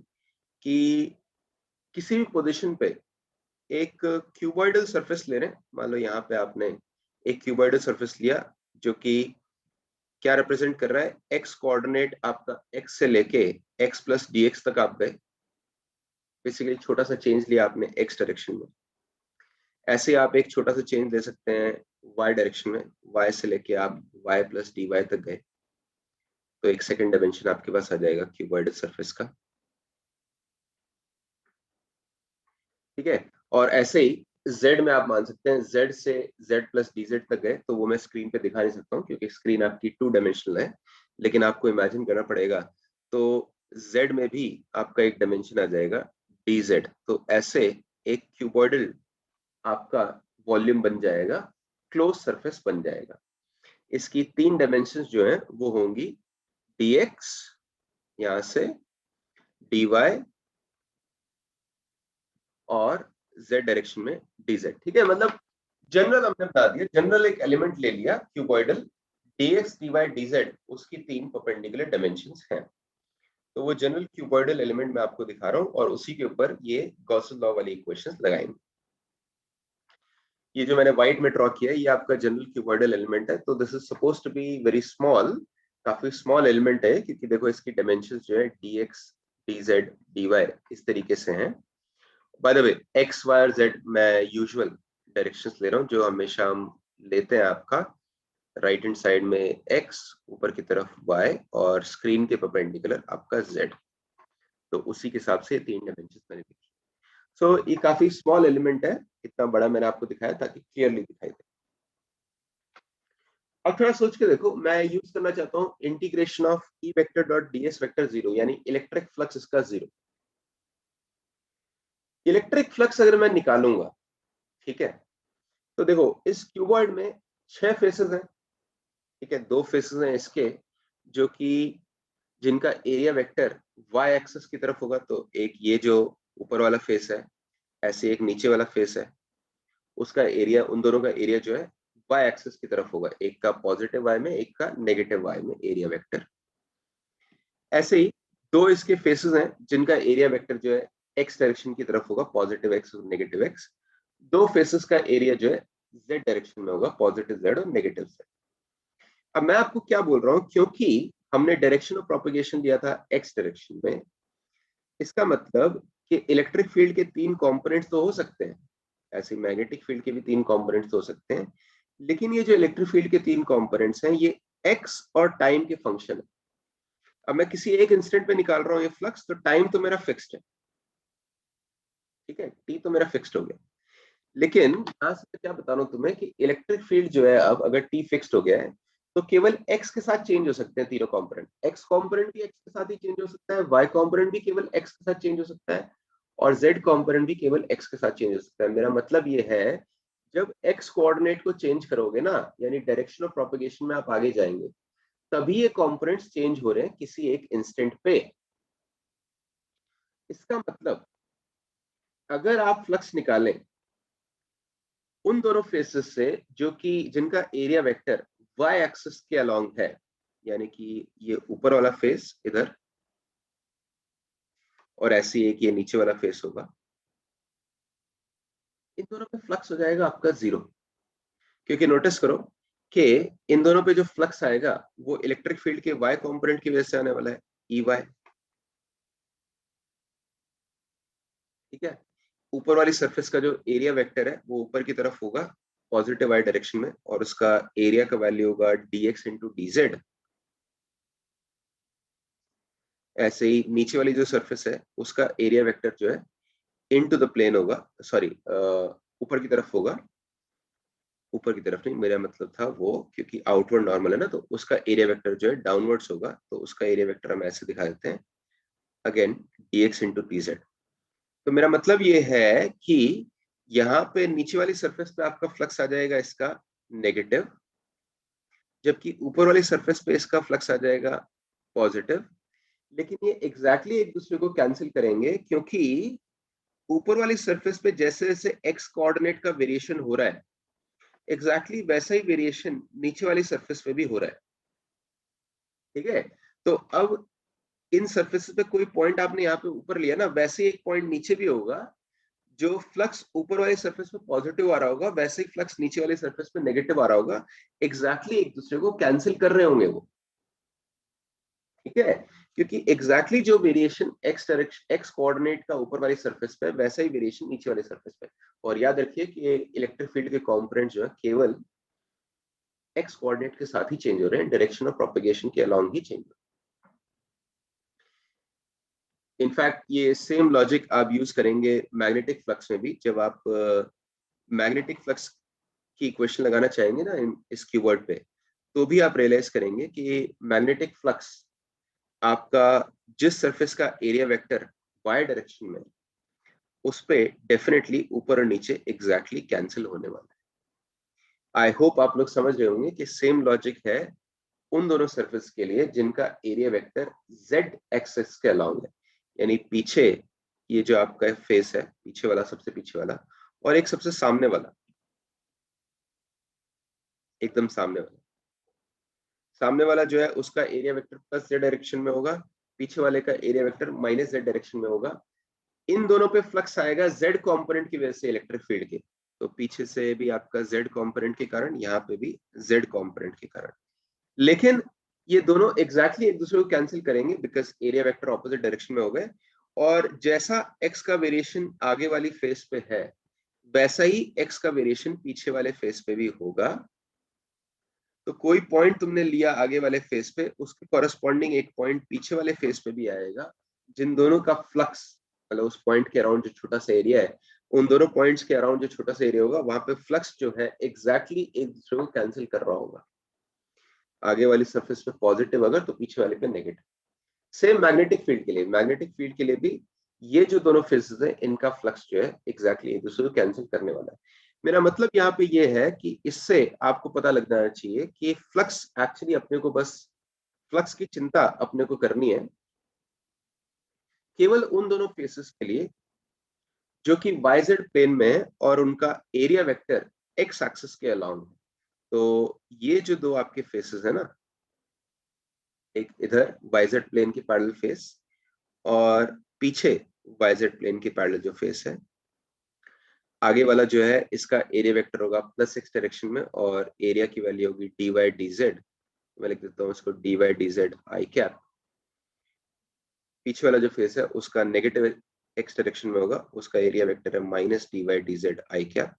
A: कि किसी भी पोजीशन पे एक क्यूबॉइडल सरफेस ले रहे हैं। मान लो यहाँ पे आपने एक क्यूबॉइडल सरफेस लिया, जो कि क्या रिप्रेजेंट कर रहा है, एक्स कोऑर्डिनेट आपका एक्स से लेके एक्स प्लस डी एक्स तक आप गए। बेसिकली छोटा सा चेंज लिया आपने एक्स डायरेक्शन में। ऐसे आप एक छोटा सा चेंज ले सकते हैं वाई डायरेक्शन में, वाई से लेके आप वाई प्लस डी वाई तक गए, तो एक सेकंड डायमेंशन आपके पास आ जाएगा क्यूबॉइडल सरफेस का। ठीक है, और ऐसे ही z में आप मान सकते हैं, z से z प्लस डी जेड तक गए, तो वो मैं स्क्रीन पे दिखा नहीं सकता हूँ क्योंकि स्क्रीन आपकी 2 डायमेंशनल है, लेकिन आपको इमेजिन करना पड़ेगा। तो z में भी आपका एक डायमेंशन आ जाएगा dz। तो ऐसे एक क्यूबॉइडल आपका वॉल्यूम बन जाएगा, क्लोज सरफेस बन जाएगा। इसकी 3 डायमेंशंस जो है वो होंगी dx, यहां से dy और z डायरेक्शन में dz। ठीक है, मतलब जनरल हमने बता दिया, जनरल एक एलिमेंट ले लिया क्यूबॉइडल, dx dy dz, उसकी 3 परपेंडिकुलर डायमेंशंस हैं। तो वो जनरल क्यूबॉइडल एलिमेंट मैं आपको दिखा रहा हूँ और उसी के ऊपर ये गॉसेस लॉ वाली इक्वेशंस लगाएंगे। ये जो मैंने व्हाइट में ड्रॉ किया है, ये आपका जनरल क्यूबॉइडल एलिमेंट है। तो this is suppose to be very small, काफी स्मॉल एलिमेंट है, क्योंकि देखो इसकी डायमेंशंस जो है dx dz dy इस तरीके से हैं। By the way x y और जेड मैं यूजुअल डायरेक्शंस ले रहा हूँ जो हमेशा हम लेते हैं। आपका राइट हैंड साइड में एक्स, ऊपर की तरफ वाई और स्क्रीन के परपेंडिकुलर आपका जेड। तो उसी के हिसाब से 3 डायमेंशंस मैंने लिखी। सो ये काफी स्मॉल एलिमेंट है, इतना बड़ा मैंने आपको दिखाया ताकि क्लियरली दिखाई दे। अब थोड़ा सोच के देखो, मैं यूज करना चाहता हूँ integration of E vector dot D S vector zero, यानी इलेक्ट्रिक फ्लक्स इसका जीरो। इलेक्ट्रिक फ्लक्स अगर मैं निकालूंगा, ठीक है, तो देखो इस क्यूबॉइड में 6 फेसेस हैं। ठीक है, 2 फेसेस हैं इसके, जो कि जिनका एरिया वेक्टर वाई एक्सिस की तरफ होगा। तो एक ये जो ऊपर वाला फेस है, ऐसे एक नीचे वाला फेस है, उसका एरिया, उन दोनों का एरिया जो है वाई एक्सिस की तरफ होगा, एक का पॉजिटिव वाई में, एक का नेगेटिव वाई में एरिया वेक्टर। ऐसे ही 2 इसके फेसेस हैं जिनका एरिया वेक्टर जो है एक्स डायरेक्शन की तरफ होगा, पॉजिटिव एक्स और नेगेटिव एक्स। 2 फेसेस का एरिया जो है जेड डायरेक्शन में होगा, पॉजिटिव जेड और नेगेटिव जेड। अब मैं आपको क्या बोल रहा हूं, क्योंकि हमने डायरेक्शन ऑफ प्रोपगेशन दिया था एक्स डायरेक्शन में, इसका मतलब कि इलेक्ट्रिक फील्ड के 3 कंपोनेंट्स तो हो सकते हैं, ऐसे मैग्नेटिक फील्ड के भी 3 कंपोनेंट्स हो सकते हैं, लेकिन ये जो इलेक्ट्रिक फील्ड के 3 कंपोनेंट्स हैं ये एक्स और टाइम के फंक्शन है। अब मैं किसी एक इंस्टेंट पे निकाल रहा हूँ ये फ्लक्स, तो टाइम तो मेरा फिक्स्ड है। ठीक है, टी तो मेरा फिक्स्ड हो गया। लेकिन यहाँ से मैं क्या बता रहा हूँ तुम्हें कि इलेक्ट्रिक फील्ड जो है, अब अगर टी फिक्स्ड हो गया है, तो केवल एक्स के साथ चेंज हो सकते हैं तीनों कंपोनेंट। एक्स कंपोनेंट भी एक्स के साथ ही चेंज हो सकता है, वाई कंपोनेंट भी केवल एक्स के साथ चेंज हो सकता है, और जेड कंपोनेंट भी केवल एक्स के साथ चेंज हो सकता है। मेरा मतलब ये है जब एक्स कोऑर्डिनेट को चेंज करोगे ना, यानी डायरेक्शन ऑफ प्रोपगेशन में आप आगे जाएंगे, तभी ये कंपोनेंट्स चेंज हो रहे हैं किसी एक इंस्टेंट पे। इसका मतलब अगर आप फ्लक्स निकालें उन दोनों फेसेस से जो कि जिनका एरिया वेक्टर वाई एक्सिस के अलोंग है, यानी कि ये ऊपर वाला फेस इधर और ऐसे ही एक ये नीचे वाला फेस होगा, इन दोनों पे फ्लक्स हो जाएगा आपका 0। क्योंकि नोटिस करो कि इन दोनों पे जो फ्लक्स आएगा वो इलेक्ट्रिक फील्ड के वाई कंपोनेंट की वजह से आने वाला है, ई वाई। ठीक है, ऊपर वाली सरफेस का जो एरिया वेक्टर है वो ऊपर की तरफ होगा पॉजिटिव वाई डायरेक्शन में, और उसका एरिया का वैल्यू होगा dx इंटू dz। ऐसे ही नीचे वाली जो सरफेस है उसका एरिया वेक्टर जो है इनटू द प्लेन होगा, सॉरी ऊपर की तरफ होगा, ऊपर की तरफ नहीं, मेरा मतलब था वो क्योंकि आउटवर्ड नॉर्मल है ना, तो उसका एरिया वेक्टर जो है डाउनवर्ड्स होगा, तो उसका एरिया वेक्टर हम ऐसे दिखा देते हैं अगेन dx इंटू dz। तो मेरा मतलब ये है कि यहाँ पे नीचे वाली सरफेस पे आपका फ्लक्स आ जाएगा इसका नेगेटिव, जबकि ऊपर वाली सरफेस पे इसका फ्लक्स आ जाएगा पॉजिटिव। लेकिन ये एग्जैक्टली एक दूसरे को कैंसिल करेंगे, क्योंकि ऊपर वाली सरफेस पे जैसे जैसे एक्स कोऑर्डिनेट का वेरिएशन हो रहा है, एग्जैक्टली वैसा ही वेरिएशन नीचे वाली सरफेस पे भी हो रहा है। ठीक है, तो अब इन सरफेस पे कोई पॉइंट आपने यहाँ पे ऊपर लिया ना, वैसे ही एक पॉइंट नीचे भी होगा, जो फ्लक्स ऊपर वाली सरफेस पे पॉजिटिव आ रहा होगा वैसे ही फ्लक्स नीचे वाली सरफेस पे नेगेटिव आ रहा होगा। एग्जैक्टली एक दूसरे को कैंसिल कर रहे होंगे वो। ठीक है, क्योंकि एग्जैक्टली जो variation x direction x coordinate का ऊपर वाली सरफेस पे, वैसा ही वेरिएशन नीचे वाली सरफेस पे। और याद रखिए कि इलेक्ट्रिक फील्ड के कंपोनेंट जो है केवल एक्स कोऑर्डिनेट के साथ ही चेंज हो रहे हैं, डायरेक्शन ऑफ प्रोपगेशन के अलोंग ही चेंज हो रहे हैं। इनफैक्ट ये सेम लॉजिक आप यूज करेंगे मैग्नेटिक फ्लक्स में भी। जब आप मैग्नेटिक फ्लक्स की इक्वेशन लगाना चाहेंगे ना इस कीवर्ड पे, तो भी आप रियलाइज करेंगे कि मैग्नेटिक फ्लक्स आपका जिस सरफेस का एरिया वेक्टर वाई डायरेक्शन में, उस पे डेफिनेटली ऊपर और नीचे एग्जैक्टली कैंसिल होने वाला है। आई होप आप लोग समझ रहे होंगे कि सेम लॉजिक है उन दोनों सरफेस के लिए जिनका एरिया वेक्टर जेड एक्सिस के अलोंग है, यानी पीछे ये जो आपका फेस है, पीछे वाला, सबसे पीछे वाला, और एक सबसे सामने वाला, एकदम सामने वाला। सामने वाला जो है उसका area vector plus Z direction में होगा, पीछे वाले का area vector minus Z direction में होगा। इन दोनों पे फ्लक्स आएगा जेड कंपोनेंट की वजह से इलेक्ट्रिक फील्ड के, तो पीछे से भी आपका जेड कंपोनेंट के कारण, यहाँ पे भी जेड कंपोनेंट के कारण। लेकिन ये दोनों एग्जैक्टली एक दूसरे को कैंसिल करेंगे because area vector opposite direction में हो गए। और जैसा एक्स का वेरिएशन आगे वाली फेस पे है, वैसा ही एक्स का वेरिएशन पीछे वाले फेस पे भी होगा। तो कोई पॉइंट तुमने लिया आगे वाले फेस पे, उसके कॉरेस्पॉन्डिंग एक पॉइंट पीछे वाले फेस पे भी आएगा, जिन दोनों का फ्लक्स, मतलब उस पॉइंट के अराउंड जो छोटा सा एरिया है, उन दोनों पॉइंट्स के अराउंड जो छोटा सा एरिया होगा, वहां पे फ्लक्स जो है एग्जैक्टली एक दूसरे को कैंसिल कर रहा होगा। आगे वाली सरफेस पे पॉजिटिव अगर, तो पीछे वाले पे नेगेटिव। सेम मैग्नेटिक फील्ड के लिए, मैग्नेटिक फील्ड के लिए भी ये जो दोनों फेसेस है, इनका फ्लक्स जो है एग्जैक्टली एक दूसरे को कैंसिल करने वाला है। मेरा मतलब यहाँ पे ये है कि इससे आपको पता लग जाना चाहिए कि फ्लक्स एक्चुअली अपने को बस, फ्लक्स की चिंता अपने को करनी है केवल उन दोनों फेसेस के लिए जो कि वाईजेड प्लेन में है और उनका एरिया वेक्टर एक्स एक्सिस के अलाउंग है। तो ये जो दो आपके फेसेस है ना, एक इधर वाईजेड प्लेन की पैरेलल फेस और पीछे वाईजेड प्लेन की पैरेलल जो फेस है, आगे वाला जो है इसका एरिया वेक्टर होगा प्लस एक्स डायरेक्शन में और एरिया की वैल्यू होगी डी वाई डी जेड। मैं लिख देता हूँ इसको d y d z i cap. पीछे वाला जो फेस है उसका नेगेटिव एक्स डायरेक्शन में होगा, उसका एरिया वेक्टर है minus d y d z i cap.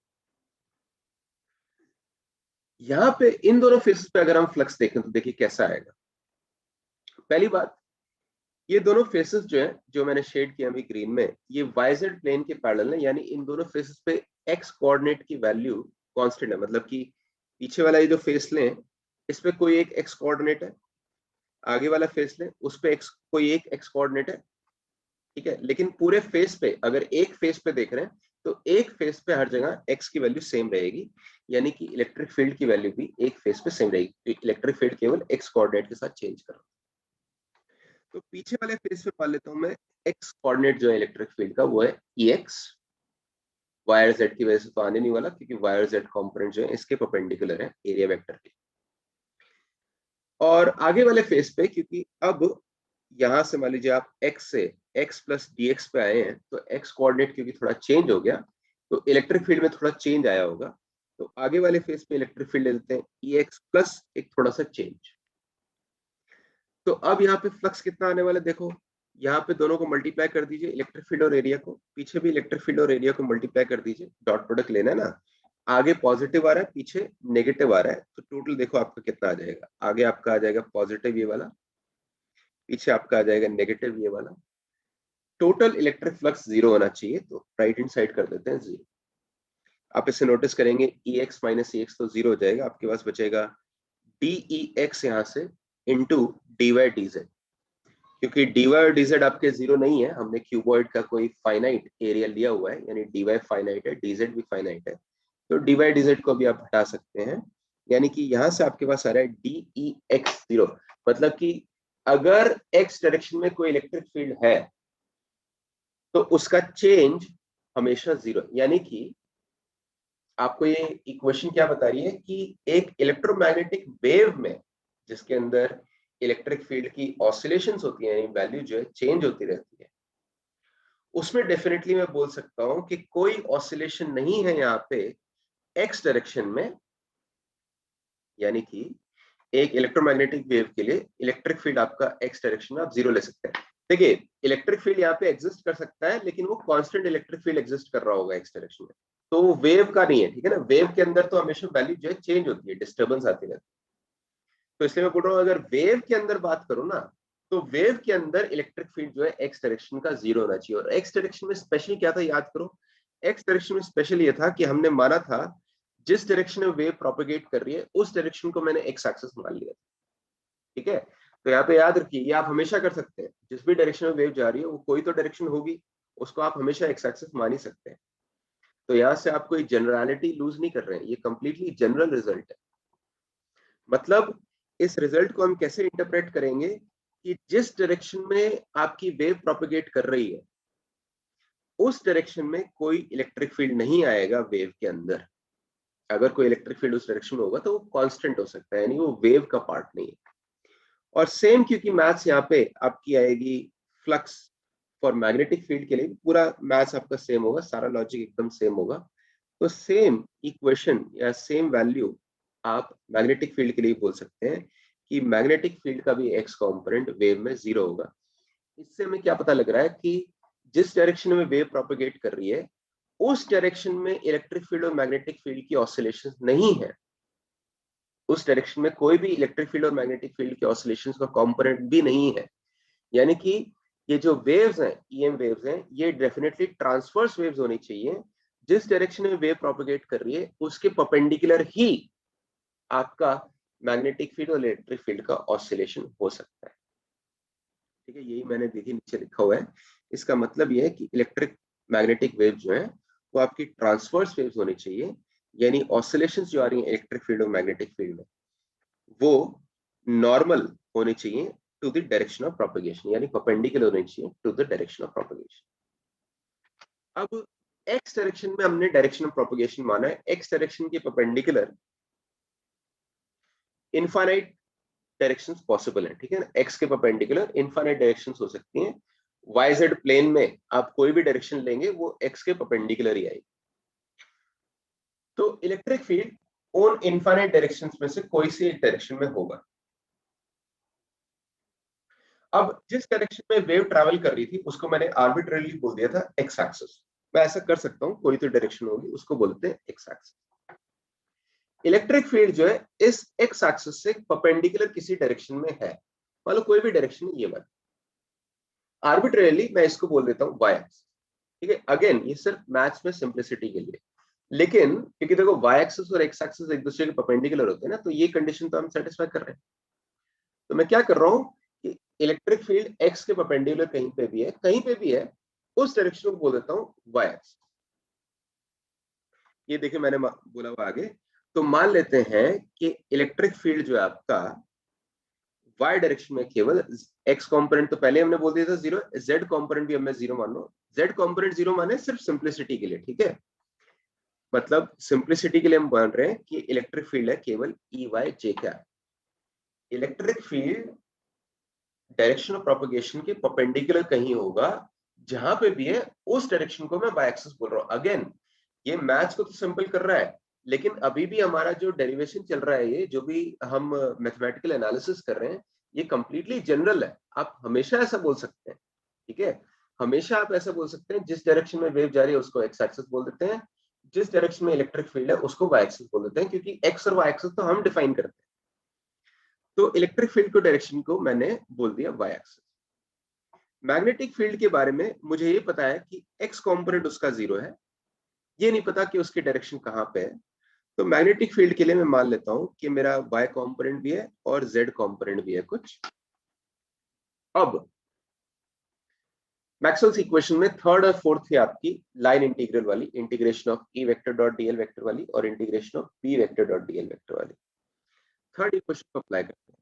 A: यहाँ पे इन दोनों फेसेस पे अगर हम फ्लक्स देखें तो देखिए कैसा आएगा। पहली बात, ये दोनों फेसेस जो है, जो मैंने शेड किया अभी ग्रीन में, ये वाईजेड प्लेन के पैरेलल है, यानी इन दोनों फेसेस पे एक्स कोऑर्डिनेट की वैल्यू कांस्टेंट है। मतलब कि पीछे वाला ये जो फेस लें, इस पे कोई एक एक्स कोऑर्डिनेट है, आगे वाला फेस लें उस पे एक्स, कोई एक एक्स कोऑर्डिनेट है। ठीक है, लेकिन पूरे फेस पे, अगर एक फेस पे देख रहे हैं तो एक फेस पे हर जगह x की वैल्यू सेम रहेगी, यानी कि इलेक्ट्रिक फील्ड की वैल्यू भी एक फेस पे सेम रहेगी। इलेक्ट्रिक फील्ड केवल x कोऑर्डिनेट के साथ चेंज कर रहा हूं। तो पीछे वाले फेस पे मान लेता हूं मैं x कोऑर्डिनेट जो है इलेक्ट्रिक फील्ड का वो है Ex, y और z की वजह से तो आने नहीं वाला, क्योंकि y और z कंपोनेंट जो है इसके परपेंडिकुलर है एरिया वेक्टर के। और आगे वाले फेस पे, क्योंकि अब यहां से मान लीजिए आप x से x प्लस डी पे आए हैं, तो x कोऑर्डिनेट क्योंकि थोड़ा चेंज हो गया, तो इलेक्ट्रिक फील्ड में थोड़ा चेंज आया होगा। तो आगे वाले फेस पे इलेक्ट्रिक फील्ड ले लेते हैं Ex प्लस एक थोड़ा सा चेंज। तो अब यहाँ पे फ्लक्स कितना आने वाला है देखो, यहाँ पे दोनों को मल्टीप्लाई कर दीजिए, इलेक्ट्रिक फील्ड और एरिया को, पीछे भी इलेक्ट्रिक फील्ड और एरिया को मल्टीप्लाई कर दीजिए, डॉट प्रोडक्ट लेना है ना। आगे पॉजिटिव आ रहा है, पीछे नेगेटिव आ रहा है, तो टोटल देखो आपका कितना आ जाएगा। आगे आपका आ जाएगा पॉजिटिव ये वाला, पीछे आपका आ जाएगा नेगेटिव ये वाला। टोटल इलेक्ट्रिक फ्लक्स जीरो होना चाहिए, तो राइट हैंड साइड कर देते हैं जीरो। आप इसे नोटिस करेंगे Ex माइनस Ex तो जीरो हो जाएगा, आपके पास बचेगा Dex यहाँ से इंटू dy dz, क्योंकि dy और dz आपके जीरो नहीं है, हमने क्यूबॉइड का कोई फाइनाइट एरिया लिया हुआ है, यानी dy फाइनाइट है, dz भी फाइनाइट है, तो dy dz को भी आप हटा सकते हैं, यानी कि यहां से आपके पास आ रहा है Dex जीरो। मतलब कि अगर x डायरेक्शन में कोई इलेक्ट्रिक फील्ड है तो उसका चेंज हमेशा जीरो, यानी कि आपको ये इक्वेशन क्या बता रही है कि एक इलेक्ट्रोमैग्नेटिक वेव में, जिसके अंदर इलेक्ट्रिक फील्ड की ऑसिलेशंस होती हैं, यानी वैल्यू जो है चेंज होती रहती है, उसमें डेफिनेटली मैं बोल सकता हूं कि कोई ऑसिलेशन नहीं है यहाँ पे एक्स डायरेक्शन में, यानी कि एक इलेक्ट्रोमैग्नेटिक वेव के लिए इलेक्ट्रिक फील्ड आपका एक्स डायरेक्शन में आप जीरो ले सकते हैं। देखिए इलेक्ट्रिक फील्ड यहाँ पे एग्जिस्ट कर सकता है, लेकिन वो कांस्टेंट इलेक्ट्रिक फील्ड एग्जिस्ट कर रहा होगा एक्स डायरेक्शन में, तो वो वेव का नहीं है, ठीक है ना। वेव के अंदर तो हमेशा वैल्यू जो है चेंज होती है, डिस्टर्बेंस आती रहती है। तो इसलिए मैं बोल रहा हूँ अगर वेव के अंदर बात करूँ ना, तो वेव के अंदर इलेक्ट्रिक फील्ड जो है एक्स डायरेक्शन का जीरो होना चाहिए। और एक्स डायरेक्शन में स्पेशल क्या था याद करो, एक्स डायरेक्शन में स्पेशल ये था कि हमने माना था जिस डायरेक्शन में वेव प्रोपेगेट कर रही है उस डायरेक्शन को मैंने एक्स एक्सिस मान लिया, ठीक है। तो यहाँ पे याद रखिए, ये आप हमेशा कर सकते हैं, जिस भी डायरेक्शन में वेव जा रही है वो कोई तो डायरेक्शन होगी, उसको आप हमेशा एक्स एक्सिस मान ही सकते हैं। तो यहाँ से आप कोई जनरलिटी लूज नहीं कर रहे हैं, ये कंप्लीटली जनरल रिजल्ट है। मतलब इस रिजल्ट को हम कैसे इंटरप्रेट करेंगे कि जिस डायरेक्शन में आपकी वेव प्रोपेगेट कर रही है उस डायरेक्शन में कोई इलेक्ट्रिक फील्ड नहीं आएगा वेव के अंदर। अगर कोई इलेक्ट्रिक फील्ड उस डायरेक्शन में होगा तो वो कांस्टेंट हो सकता है, यानी वो वेव का पार्ट नहीं है। और सेम क्योंकि मैथ्स यहाँ पे आपकी आएगी फ्लक्स फॉर मैग्नेटिक फील्ड के लिए, पूरा मैथ्स आपका सेम होगा, सारा लॉजिक एकदम सेम होगा, तो सेम इक्वेशन या सेम वैल्यू आप मैग्नेटिक फील्ड के लिए बोल सकते हैं कि मैग्नेटिक फील्ड का भी एक्स कंपोनेंट वेव में जीरो होगा। इससे हमें क्या पता लग रहा है कि जिस डायरेक्शन में वेव प्रोपेगेट कर रही है उस डायरेक्शन में इलेक्ट्रिक फील्ड और मैग्नेटिक फील्ड की ऑसिलेशन नहीं है, उस डायरेक्शन में कोई भी इलेक्ट्रिक फील्ड और मैग्नेटिक फील्ड के ऑसिलेशंस का कंपोनेंट भी नहीं है। यानी कि ये जो वेव्स हैं, ईएम वेव्स हैं, ये डेफिनेटली ट्रांसवर्स वेव्स होनी चाहिए, जिस डायरेक्शन में वेव प्रोपेगेट कर रही है उसके परपेंडिकुलर ही आपका मैग्नेटिक फील्ड और इलेक्ट्रिक फील्ड का ऑसिलेशन हो सकता है, ठीक है। यही मैंने देखिए नीचे लिखा हुआ है, इसका मतलब ये है कि इलेक्ट्रिक मैग्नेटिक वेव जो है वो आपकी ट्रांसवर्स वेव्स होनी चाहिए, यानी ऑसिलेशंस जो आ रही हैं इलेक्ट्रिक फील्ड और मैग्नेटिक फील्ड में वो नॉर्मल होने चाहिए to the direction of propagation, यानी परपेंडिकुलर होने चाहिए to the direction of propagation. अब एक्स डायरेक्शन में हमने डायरेक्शन ऑफ प्रोपेगेशन माना है, एक्स डायरेक्शन के परपेंडिकुलर इनफाइनाइट डायरेक्शंस पॉसिबल है, ठीक है ना। एक्स के परपेंडिकुलर इनफाइनाइट डायरेक्शंस हो सकती हैं, वाई जेड प्लेन में आप कोई भी डायरेक्शन लेंगे वो एक्स के परपेंडिकुलर ही आएगी। तो इलेक्ट्रिक फील्ड उन इनफाइनाइट डायरेक्शंस में से कोई सी एक डायरेक्शन में होगा। अब जिस डायरेक्शन में वेव ट्रैवल कर रही थी उसको मैंने आर्बिट्रेरली बोल दिया था एक्स एक्सिस। मैं ऐसा कर सकता हूं, कोई तो डायरेक्शन होगी उसको बोलते हैं एक्स एक्सिस। इलेक्ट्रिक फील्ड जो है इस एक्स एक्सिस से परपेंडिकुलर किसी डायरेक्शन में है, मान लो कोई भी डायरेक्शन ये वाला, आर्बिट्रेरली मैं इसको बोल देता हूँ वाई एक्सिस, ठीक है। अगेन ये सिर्फ मैथ्स में सिंप्लिसिटी के लिए, लेकिन क्योंकि देखो वाई एक्सिस और एक्स एक्सिस एक दूसरे के परपेंडिकुलर होते हैं ना, तो ये कंडीशन तो हम सेटिस्फाई कर रहे हैं। तो मैं क्या कर रहा हूँ कि इलेक्ट्रिक फील्ड एक्स के परपेंडिकुलर कहीं पे भी है, कहीं पे भी है, उस डायरेक्शन को बोल देता हूँ वाई एक्सिस। ये देखिए मैंने बोला हुआ आगे। तो मान लेते हैं कि इलेक्ट्रिक फील्ड जो है आपका y डायरेक्शन में केवल x कंपोनेंट तो पहले हमने बोल दिया था 0, z कंपोनेंट भी हमें 0 मान लो। z कंपोनेंट 0 माने सिर्फ सिंप्लिसिटी के लिए, ठीक है। मतलब सिंप्लिसिटी के लिए हम मान रहे हैं कि इलेक्ट्रिक फील्ड है केवल E y j cap. Electric field direction of propagation के परपेंडिकुलर कहीं होगा, जहां पे भी है उस डायरेक्शन को मैं बाय एक्सिस बोल रहा हूं। अगेन ये मैथ्स को तो सिंपल कर रहा है, लेकिन अभी भी हमारा जो डेरिवेशन चल रहा है, ये जो भी हम मैथमेटिकल एनालिसिस कर रहे हैं, ये कंप्लीटली जनरल है। आप हमेशा ऐसा बोल सकते हैं, ठीक है। हमेशा आप ऐसा बोल सकते हैं, जिस डायरेक्शन में वेव जा रही है उसको एक्स एक्सिस बोल देते हैं, जिस डायरेक्शन में इलेक्ट्रिक फील्ड है उसको वाई एक्सिस बोल देते हैं, क्योंकि एक्स और वाई एक्सिस तो हम डिफाइन करते हैं। तो इलेक्ट्रिक फील्ड को डायरेक्शन को मैंने बोल दिया वाई एक्सिस। मैग्नेटिक फील्ड के बारे में मुझे ये पता है कि एक्स कंपोनेंट उसका 0 है, ये नहीं पता कि उसकी डायरेक्शन कहां पे है। तो मैग्नेटिक फील्ड के लिए मैं मान लेता हूं कि मेरा y कंपोनेंट भी है और z कंपोनेंट भी है कुछ। अब मैक्सवेल्स इक्वेशन में थर्ड और फोर्थ है आपकी लाइन इंटीग्रल वाली, integration of E vector dot dl vector वाली और integration of B vector dot dl vector वाली। थर्ड इक्वेशन को अप्लाई करते हैं।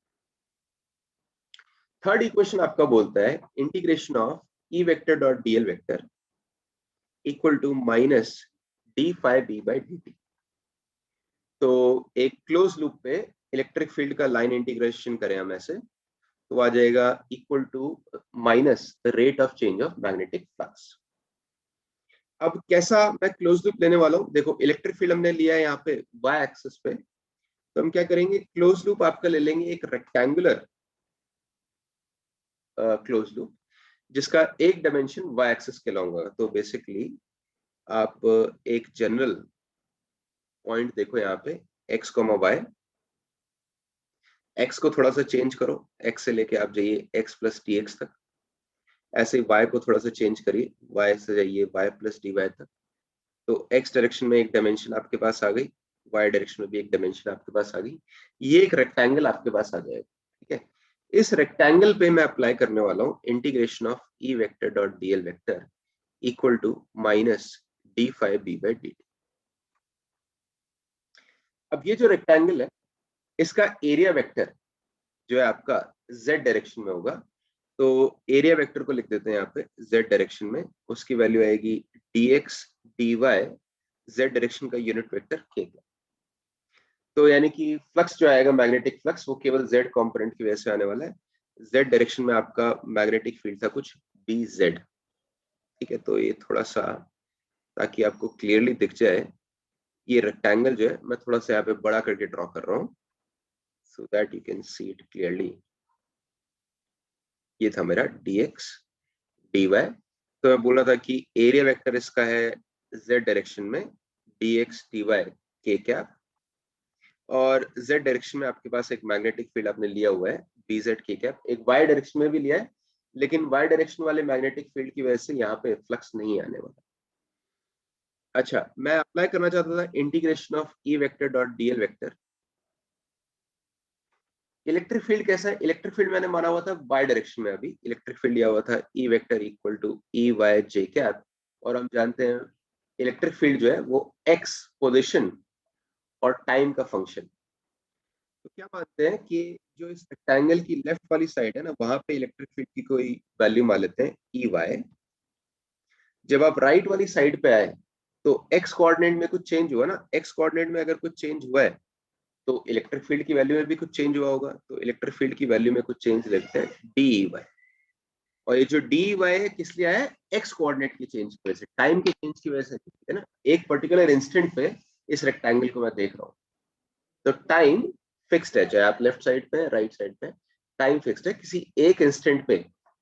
A: थर्ड इक्वेशन आपका बोलता है integration of E vector dot dl vector equal to minus d phi B by D t. तो एक क्लोज लूप पे इलेक्ट्रिक फील्ड का लाइन इंटीग्रेशन करें हम ऐसे, तो आ जाएगा equal to minus the rate of change of magnetic flux. अब कैसा मैं क्लोज लूप लेने वाला हूं, देखो इलेक्ट्रिक फील्ड हमने लिया है यहाँ पे वाई एक्सिस पे, तो हम क्या करेंगे, क्लोज लूप आपका ले लेंगे एक रेक्टेंगुलर क्लोज लूप, जिसका एक डायमेंशन वाई एक्सिस कहलाऊंगा। तो बेसिकली आप एक जनरल पॉइंट देखो यहाँ पे x, y, x को थोड़ा सा चेंज करो, x से लेके आप जाइए x प्लस टी एक्स तक। ऐसे ही y को थोड़ा सा चेंज करिए, y से जाइए y प्लस डी वाई तक। तो x डायरेक्शन में एक डायमेंशन आपके पास आ गई, y डायरेक्शन में भी एक डायमेंशन आपके पास आ गई, ये एक रेक्टेंगल आपके पास आ जाएगा, ठीक है। इस रेक्टेंगल पे मैं अप्लाई करने वाला हूँ integration of E vector dot dl vector equal to minus D phi B by D t. अब ये जो रेक्टेंगल है, इसका एरिया वेक्टर जो है आपका z डायरेक्शन में होगा। तो एरिया वेक्टर को लिख देते हैं यहाँ पे z डायरेक्शन में, उसकी वैल्यू आएगी dx dy z डायरेक्शन का यूनिट वेक्टर k का। तो यानी कि फ्लक्स जो आएगा मैग्नेटिक फ्लक्स, वो केवल z कंपोनेंट की वजह से आने वाला है। z डायरेक्शन में आपका मैग्नेटिक फील्ड था कुछ dz, ठीक है। तो ये थोड़ा सा, ताकि आपको क्लियरली दिख जाए, ये रेक्टेंगल जो है मैं थोड़ा सा यहाँ पे बड़ा करके ड्रॉ कर रहा हूँ, so that you can see it clearly. ये था मेरा dx dy। तो मैं बोल रहा था कि एरिया वेक्टर इसका है z डायरेक्शन में dx dy k कैप, और z डायरेक्शन में आपके पास एक मैग्नेटिक फील्ड आपने लिया हुआ है bz k कैप। एक y डायरेक्शन में भी लिया है, लेकिन y डायरेक्शन वाले मैग्नेटिक फील्ड की वजह से यहाँ पे फ्लक्स नहीं आने वाला। अच्छा, मैं अप्लाई करना चाहता था integration of E vector dot dl vector. Electric field कैसा है, इलेक्ट्रिक फील्ड मैंने माना हुआ था बाय डायरेक्शन में, अभी इलेक्ट्रिक फील्ड लिया हुआ था E vector equal to E y j cap, और हम जानते हैं इलेक्ट्रिक फील्ड जो है वो x पोजीशन और टाइम का फंक्शन। तो क्या मानते हैं कि जो इस रेक्टेंगल की लेफ्ट वाली साइड है ना, वहां पे इलेक्ट्रिक फील्ड की कोई वैल्यू मान लेते हैं ई वाई। जब आप राइट वाली साइड पे आए, तो x कोऑर्डिनेट में कुछ चेंज हुआ ना, x कोऑर्डिनेट में अगर कुछ चेंज हुआ है, तो इलेक्ट्रिक फील्ड की वैल्यू में भी कुछ चेंज हुआ होगा। तो इलेक्ट्रिक फील्ड की वैल्यू में कुछ चेंज लेते हैं डी वाई। और ये जो डी वाई है किस लिए आया है, एक्स कोऑर्डिनेट की चेंज की वजह से, टाइम के चेंज की वजह से, है ना। एक पर्टिकुलर इंस्टेंट पे इस रेक्टेंगल को मैं देख रहा हूँ, तो टाइम फिक्स्ड है, चाहे आप लेफ्ट साइड पे राइट साइड पे, टाइम फिक्स्ड है। किसी एक इंस्टेंट पे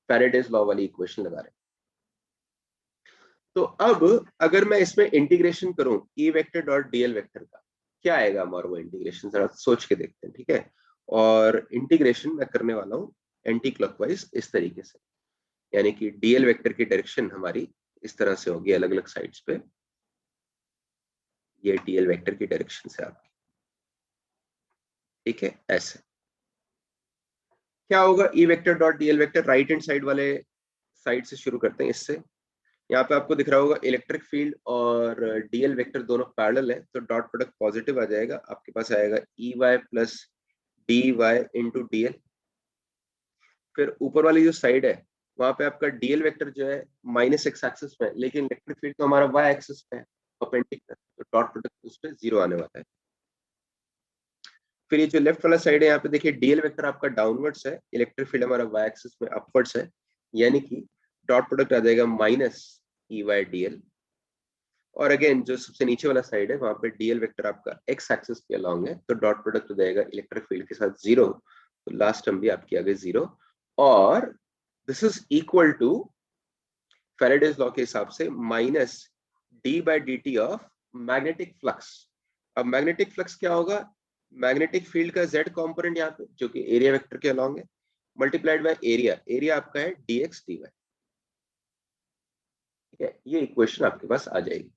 A: फैराडेज लॉ वाली इक्वेशन लगा रहे हैं। तो अब अगर मैं इसमें इंटीग्रेशन करूं ई वेक्टर डॉट dl वेक्टर का, क्या आएगा हमारा वो इंटीग्रेशन, जरा सोच के देखते हैं, ठीक है। और इंटीग्रेशन मैं करने वाला हूँ एंटी क्लॉकवाइज इस तरीके से, यानी कि dl वेक्टर की डायरेक्शन हमारी इस तरह से होगी अलग अलग साइड्स पे, ये dl वेक्टर की डायरेक्शन से आपकी, ठीक है। ऐसे क्या होगा, ई vector dot dl vector right hand side वाले साइड से शुरू करते हैं इससे, यहाँ पे आपको दिख रहा होगा इलेक्ट्रिक फील्ड और डीएल वेक्टर दोनों पैरेलल है, तो डॉट प्रोडक्ट पॉजिटिव आ जाएगा, आपके पास आएगा E y plus d y into dl. फिर ऊपर वाली जो साइड है वहां पे आपका डीएल वेक्टर जो है माइनस एक्स एक्सिस में, लेकिन इलेक्ट्रिक फील्ड तो हमारा वाई एक्सिस में है परपेंडिकुलर, तो डॉट प्रोडक्ट उस पर 0 आने वाला है। फिर ये जो लेफ्ट वाला साइड है यहाँ पे देखिए डीएल वेक्टर आपका डाउनवर्ड्स है, इलेक्ट्रिक फील्ड हमारा वाई एक्सिस में अपवर्ड्स है, यानी कि डॉट प्रोडक्ट आ जाएगा माइनस ई वाई डीएल। और अगेन जो सबसे नीचे वाला साइड है वहां पे डीएल वेक्टर आपका एक्स एक्सिस के अलोंग है, तो डॉट प्रोडक्ट हो जाएगा इलेक्ट्रिक फील्ड के साथ 0, तो लास्ट टर्म भी आपकी आ गई 0। और this is equal to Faraday's law के हिसाब से minus d by D t of magnetic flux. अब मैग्नेटिक फ्लक्स क्या होगा, मैग्नेटिक फील्ड का जेड कॉम्पोनेंट यहाँ पे जो कि एरिया वेक्टर के अलोंग है, मल्टीप्लाइड बाय एरिया, एरिया आपका है डीएक्स डी वाई। ठीक है, ये इक्वेशन आपके पास आ जाएगी।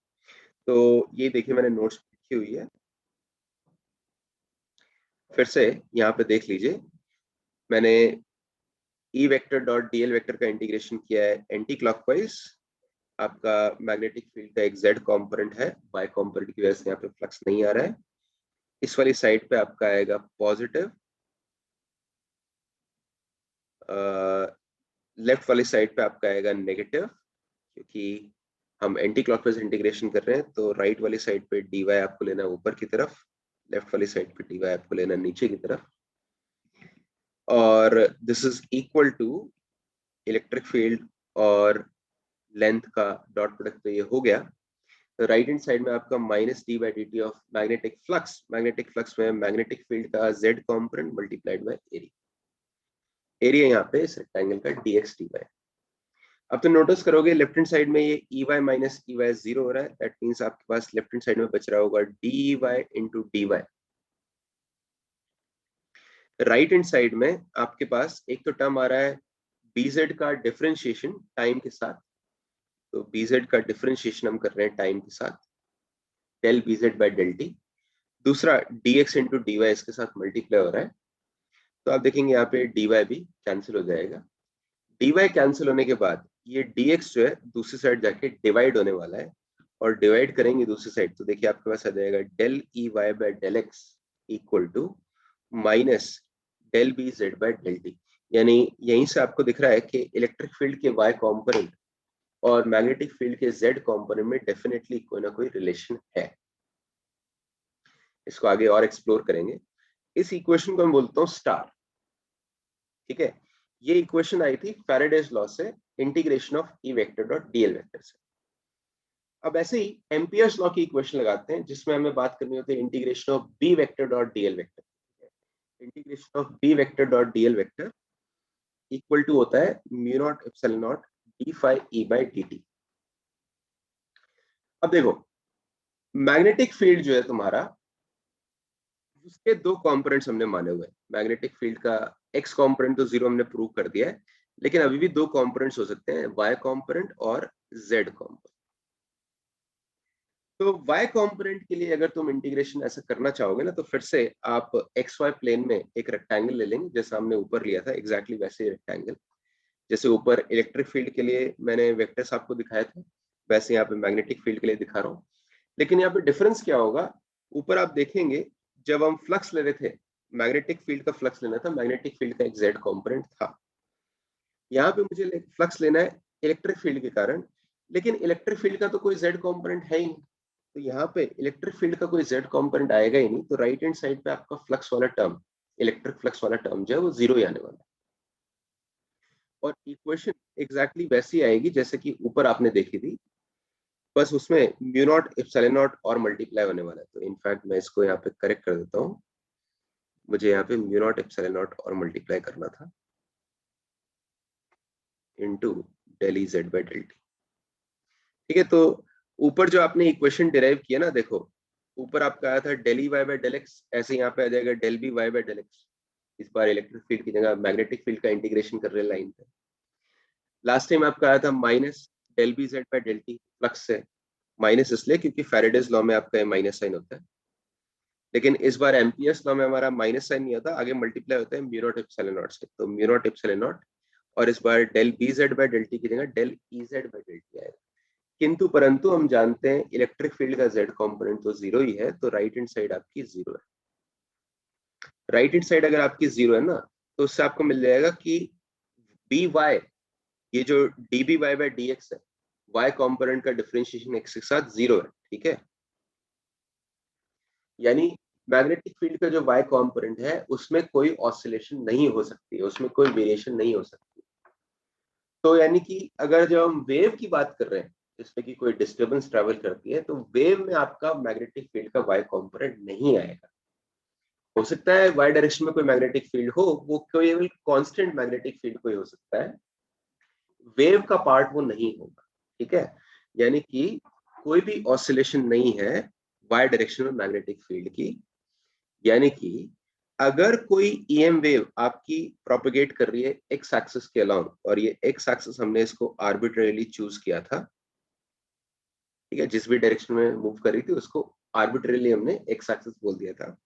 A: तो ये देखिए मैंने नोट्स लिखी हुई है, फिर से यहाँ पे देख लीजिए, मैंने ई वेक्टर डॉट डीएल वेक्टर का इंटीग्रेशन किया है एंटी क्लॉकवाइज। आपका मैग्नेटिक फील्ड का एक जेड कंपोनेंट है, वाई कंपोनेंट की वजह से यहाँ पे फ्लक्स नहीं आ रहा है। इस वाली साइड पे आपका आएगा पॉजिटिव, लेफ्ट वाली साइड पे आपका आएगा नेगेटिव, क्योंकि हम एंटी क्लॉकवाइज इंटीग्रेशन कर रहे हैं, तो राइट वाली साइड पे डी वाई आपको लेना ऊपर की तरफ, लेफ्ट वाली साइड पे डी वाई आपको लेना नीचे की तरफ। और this is equal to electric field और लेंथ का डॉट प्रोडक्ट, तो ये हो गया। तो राइट हैंड साइड में आपका minus d by D t of magnetic flux में मैग्नेटिक फील्ड का z component multiplied by area, area यहाँ पे इस रेक्टेंगल का डीएक्स डी वाई। अब तो नोटिस करोगे लेफ्ट हैंड साइड में ये E y minus E y 0 हो रहा है, दैट मीन्स आपके पास लेफ्ट हैंड साइड में बच रहा होगा d y into d y. Right hand side में आपके पास एक तो टर्म आ रहा है बीजेड का डिफरेंशिएशन टाइम के साथ, तो बीजेड का डिफरेंशिएशन हम कर रहे हैं टाइम के साथ, del Bz by del t. दूसरा dx इंटू डी वाई इसके साथ मल्टीप्लाई हो रहा है, तो आप देखेंगे यहाँ पे dy भी कैंसिल हो जाएगा। dy कैंसिल होने के बाद ये dx जो है दूसरी साइड जाके डिवाइड होने वाला है, और डिवाइड करेंगे दूसरी साइड, तो देखिए आपके पास आ जाएगा del E Y by del x equal to minus del B Z by del t. यानी यहीं से आपको दिख रहा है कि इलेक्ट्रिक फील्ड के वाई कॉम्पोनेंट और मैग्नेटिक फील्ड के जेड कॉम्पोनेंट में डेफिनेटली कोई ना कोई रिलेशन है। इसको आगे और एक्सप्लोर करेंगे। इस इक्वेशन को मैं बोलता हूँ स्टार। ठीक है, ये इक्वेशन आई थी फैराडेज लॉ से, integration of E vector dot dl vector से। अब ऐसे ही एम्पियर्स लॉ की इक्वेशन लगाते हैं, जिसमें हमें बात करनी होती है integration of B vector dot dl vector. Integration of B vector dot dl vector equal to होता है mu naught epsilon naught d phi E by D t. अब देखो मैग्नेटिक फील्ड जो है तुम्हारा, उसके दो कंपोनेंट्स हमने माने हुए हैं। मैग्नेटिक फील्ड का एक्स कंपोनेंट तो 0 हमने प्रूव कर दिया है, लेकिन अभी भी दो कंपोनेंट्स हो सकते हैं, वाई कंपोनेंट और जेड कंपोनेंट। तो वाई कंपोनेंट के लिए अगर तुम इंटीग्रेशन ऐसा करना चाहोगे ना, तो फिर से आप एक्स वाई प्लेन में एक रेक्टेंगल ले लेंगे, जैसा हमने ऊपर लिया था एग्जैक्टली वैसे ही रेक्टेंगल। जैसे ऊपर इलेक्ट्रिक फील्ड के लिए मैंने वेक्टर्स आपको दिखाए थे, वैसे यहाँ पे मैग्नेटिक फील्ड के लिए दिखा रहा हूँ। लेकिन यहाँ पे डिफरेंस क्या होगा, ऊपर आप देखेंगे जब हम फ्लक्स ले रहे थे, मैग्नेटिक फील्ड का फ्लक्स लेना था, मैग्नेटिक फील्ड का एक जेड कंपोनेंट था। यहाँ पे मुझे फ्लक्स लेना है इलेक्ट्रिक फील्ड के कारण, लेकिन इलेक्ट्रिक फील्ड का तो कोई जेड कंपोनेंट है ही नहीं, तो यहाँ पे इलेक्ट्रिक फील्ड का कोई जेड कंपोनेंट आएगा ही नहीं, तो राइट हैंड साइड पे आपका फ्लक्स वाला टर्म, इलेक्ट्रिक फ्लक्स वाला टर्म जो है वो 0 ही आने वाला है। और इक्वेशन एग्जैक्टली वैसी आएगी जैसे कि ऊपर आपने देखी थी, बस उसमें म्यू नॉट एप्सिलॉन नॉट और मल्टीप्लाई होने वाला है। तो इनफैक्ट मैं इसको यहाँ पे करेक्ट कर देता हूँ, मुझे यहाँ पे म्यू नॉट एप्सिलॉन नॉट और मल्टीप्लाई करना था into del E Z by del t. ठीक है, तो ऊपर जो आपने इक्वेशन डिराइव किया ना, देखो ऊपर आपका आया था del E Y by del x, ऐसे यहाँ पे आ जाएगा del B y by del x. इस बार इलेक्ट्रिक फील्ड की जगह मैग्नेटिक फील्ड का इंटीग्रेशन कर रहे हैं लाइन पे। लास्ट टाइम आपका आया था minus del B Z by del t, flux से माइनस इसलिए क्योंकि फैराडेज लॉ में आपका माइनस साइन होता है, लेकिन इस बार एम्पियर्स लॉ में हमारा माइनस साइन नहीं होता, आगे मल्टीप्लाई होता है म्यू नॉट एप्सिलॉन नॉट से, तो म्यू नॉट एप्सिलॉन नॉट, और इस बार del B Z by del T की जगह del E Z by del T आएगा। किंतु परंतु हम जानते हैं इलेक्ट्रिक फील्ड का z कंपोनेंट तो 0 ही है, तो राइट हैंड साइड आपकी 0 है। राइट हैंड साइड अगर आपकी 0 है ना, तो उससे आपको मिल जाएगा कि बी वाई, ये जो d B y by d x है, y कंपोनेंट का डिफरेंशिएशन x के साथ 0 है। ठीक है, यानी मैग्नेटिक फील्ड का जो y कंपोनेंट है उसमें कोई ऑसिलेशन नहीं हो सकती है, उसमें कोई वेरिएशन नहीं हो सकती। तो यानी कि अगर जब हम वेव की बात कर रहे हैं जिसमें कि कोई डिस्टर्बेंस ट्रैवल करती है, तो वेव में आपका मैग्नेटिक फील्ड का y कंपोनेंट नहीं आएगा। हो सकता है y डायरेक्शन में कोई मैग्नेटिक फील्ड हो, वो केवल कांस्टेंट मैग्नेटिक फील्ड कोई हो सकता है, वेव का पार्ट वो नहीं होगा। ठीक है, यानी कि कोई भी ऑसिलेशन नहीं है y डायरेक्शन में मैग्नेटिक फील्ड की। यानी कि अगर कोई ईएम वेव आपकी प्रोपेगेट कर रही है एक्स एक्सिस के अलोंग, और ये एक्स एक्सिस हमने इसको आर्बिट्रेरीली चूज किया था, ठीक है, जिस भी डायरेक्शन में मूव कर रही थी उसको आर्बिट्रेरीली हमने एक्स एक्सिस बोल दिया था।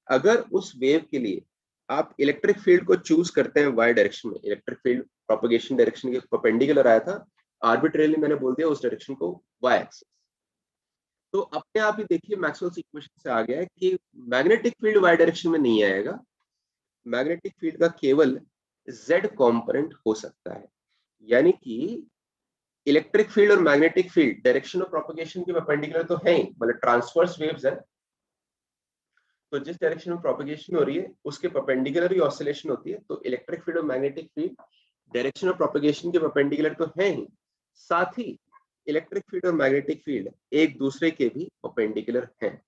A: अगर उस वेव के लिए आप इलेक्ट्रिक फील्ड को चूज करते हैं वाई डायरेक्शन में, इलेक्ट्रिक फील्ड प्रोपेगेशन डायरेक्शन के परपेंडिकुलर आया था, आर्बिट्रेरीली मैंने बोल दिया उस डायरेक्शन को वाई एक्सिस, तो अपने आप ही देखिए मैक्सवेल्स इक्वेशन से आ गया है कि मैग्नेटिक फील्ड वाई डायरेक्शन में नहीं आएगा, मैग्नेटिक फील्ड का केवल z कंपोनेंट हो सकता है। यानी कि इलेक्ट्रिक फील्ड और magnetic field direction of propagation के परपेंडिकुलर तो है ही, मतलब ट्रांसवर्स वेव्स है, तो जिस डायरेक्शन में प्रोपेगेशन हो रही है उसके परपेंडिकुलर ही ऑसिलेशन होती है। तो इलेक्ट्रिक फील्ड और magnetic field direction of propagation के परपेंडिकुलर तो है ही, साथ ही इलेक्ट्रिक फील्ड और मैग्नेटिक फील्ड एक दूसरे के भी परपेंडिकुलर हैं।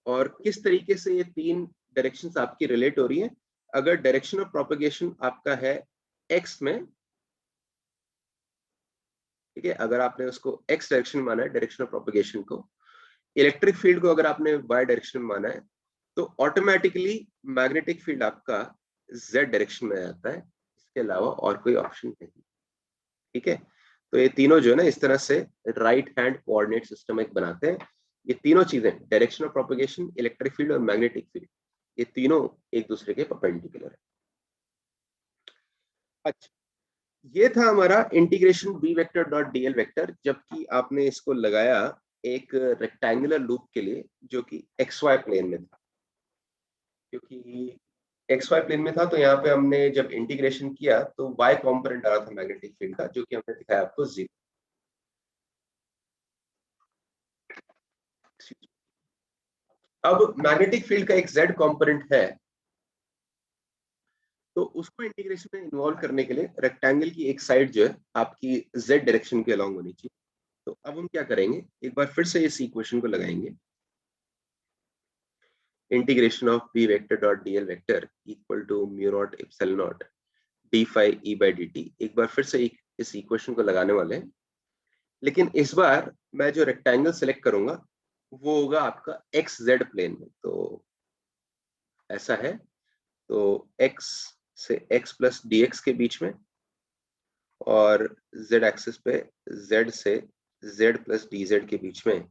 A: और किस तरीके से ये तीन डायरेक्शंस आपकी रिलेट हो रही है, अगर डायरेक्शन ऑफ प्रोपेगेशन आपका है एक्स में, ठीक है, अगर आपने उसको एक्स डायरेक्शन में माना है डायरेक्शन ऑफ प्रोपेगेशन को, इलेक्ट्रिक फील्ड को अगर आपने वाई डायरेक्शन में माना है, तो ऑटोमेटिकली मैग्नेटिक फील्ड आपका जेड डायरेक्शन में आता है, इसके अलावा और कोई ऑप्शन नहीं। ठीक है, तो ये तीनों जो है ना इस तरह से राइट हैंड कोऑर्डिनेट सिस्टम एक बनाते हैं। ये तीनों चीजें, direction of propagation, electric field और मैग्नेटिक फील्ड, ये तीनों एक दूसरे के परपेंडिकुलर है। अच्छा, ये था हमारा integration B vector dot dl vector, जबकि आपने इसको लगाया एक रेक्टेंगुलर लूप के लिए जो कि एक्स वाई प्लेन में था। क्योंकि एक्स वाई प्लेन में था तो यहाँ पे हमने जब इंटीग्रेशन किया तो वाई कॉम्पोनेंट आ रहा था मैग्नेटिक फील्ड का, जो कि हमने दिखाया आपको 0। अब मैग्नेटिक फील्ड का एक जेड कॉम्पोनेंट है, तो उसको इंटीग्रेशन में इन्वॉल्व करने के लिए रेक्टेंगल की एक साइड जो है आपकी जेड डायरेक्शन के अलोंग होनी चाहिए। तो अब हम क्या करेंगे, एक बार फिर से इस इक्वेशन को लगाएंगे, integration of B vector dot dl vector equal to mu naught epsilon naught d phi E by D t. एक बार फिर से इस इक्वेशन को लगाने वाले हैं, लेकिन इस बार मैं जो रेक्टेंगल सेलेक्ट करूंगा वो होगा आपका एक्स जेड प्लेन में। तो ऐसा है, तो x से x प्लस डी एक्स के बीच में, और z एक्सिस पे z से z प्लस डी जेड के बीच में,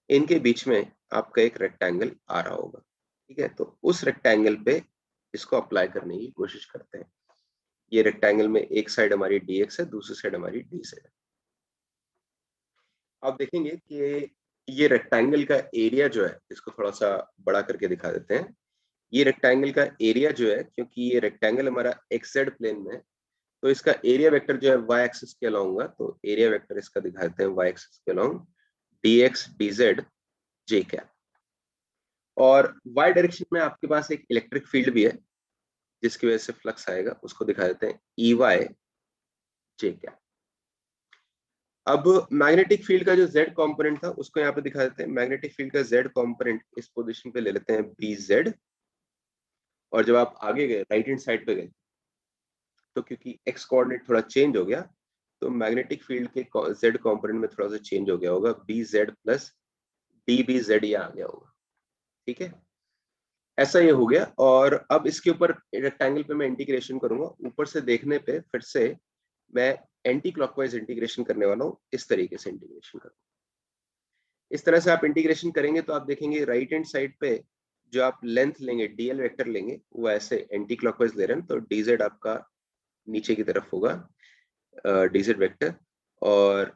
A: इनके बीच में आपका एक रेक्टेंगल आ रहा होगा। ठीक है, तो उस रेक्टेंगल पे इसको अप्लाई करने की कोशिश करते हैं। ये रेक्टेंगल में एक साइड हमारी dx है, दूसरी साइड हमारी dz है। आप देखेंगे कि ये रेक्टेंगल का एरिया जो है, इसको थोड़ा सा बड़ा करके दिखा देते हैं। ये रेक्टेंगल का एरिया जो है, क्योंकि ये रेक्टेंगल हमारा एक्स जेड प्लेन में है, तो इसका एरिया वेक्टर जो है वाई एक्सिस के अलोंग होगा। तो एरिया वेक्टर इसका दिखाते हैं वाई एक्सिस के along D X D Z J cap. और वाई डायरेक्शन में आपके पास एक इलेक्ट्रिक फील्ड भी है जिसकी वजह से फ्लक्स आएगा, उसको दिखा देते हैं ई वाई जे कैप। अब मैग्नेटिक फील्ड का जो z कंपोनेंट था उसको यहाँ पे दिखा देते हैं। मैग्नेटिक फील्ड का z कंपोनेंट इस पोजीशन पे ले लेते हैं bz, और जब आप आगे गए राइट हैंड साइड पे गए, तो क्योंकि x कोऑर्डिनेट थोड़ा चेंज हो गया, तो मैग्नेटिक फील्ड के z कंपोनेंट में थोड़ा सा चेंज हो गया होगा, bz प्लस dbz ये आ गया होगा। ठीक है, ऐसा ये हो गया। और अब इसके ऊपर रेक्टेंगल पे मैं इंटीग्रेशन करूंगा, ऊपर से देखने पे फिर से मैं एंटी क्लॉकवाइज इंटीग्रेशन करने वाला हूँ, इस तरीके से इंटीग्रेशन करूंगा। इस तरह से आप इंटीग्रेशन करेंगे तो आप देखेंगे राइट हैंड साइड पे जो आप लेंथ लेंगे, डीएल वेक्टर लेंगे, वो ऐसे एंटी क्लॉकवाइज ले रहे हैं, तो डीजेड आपका नीचे की तरफ होगा, डीजेड वेक्टर, और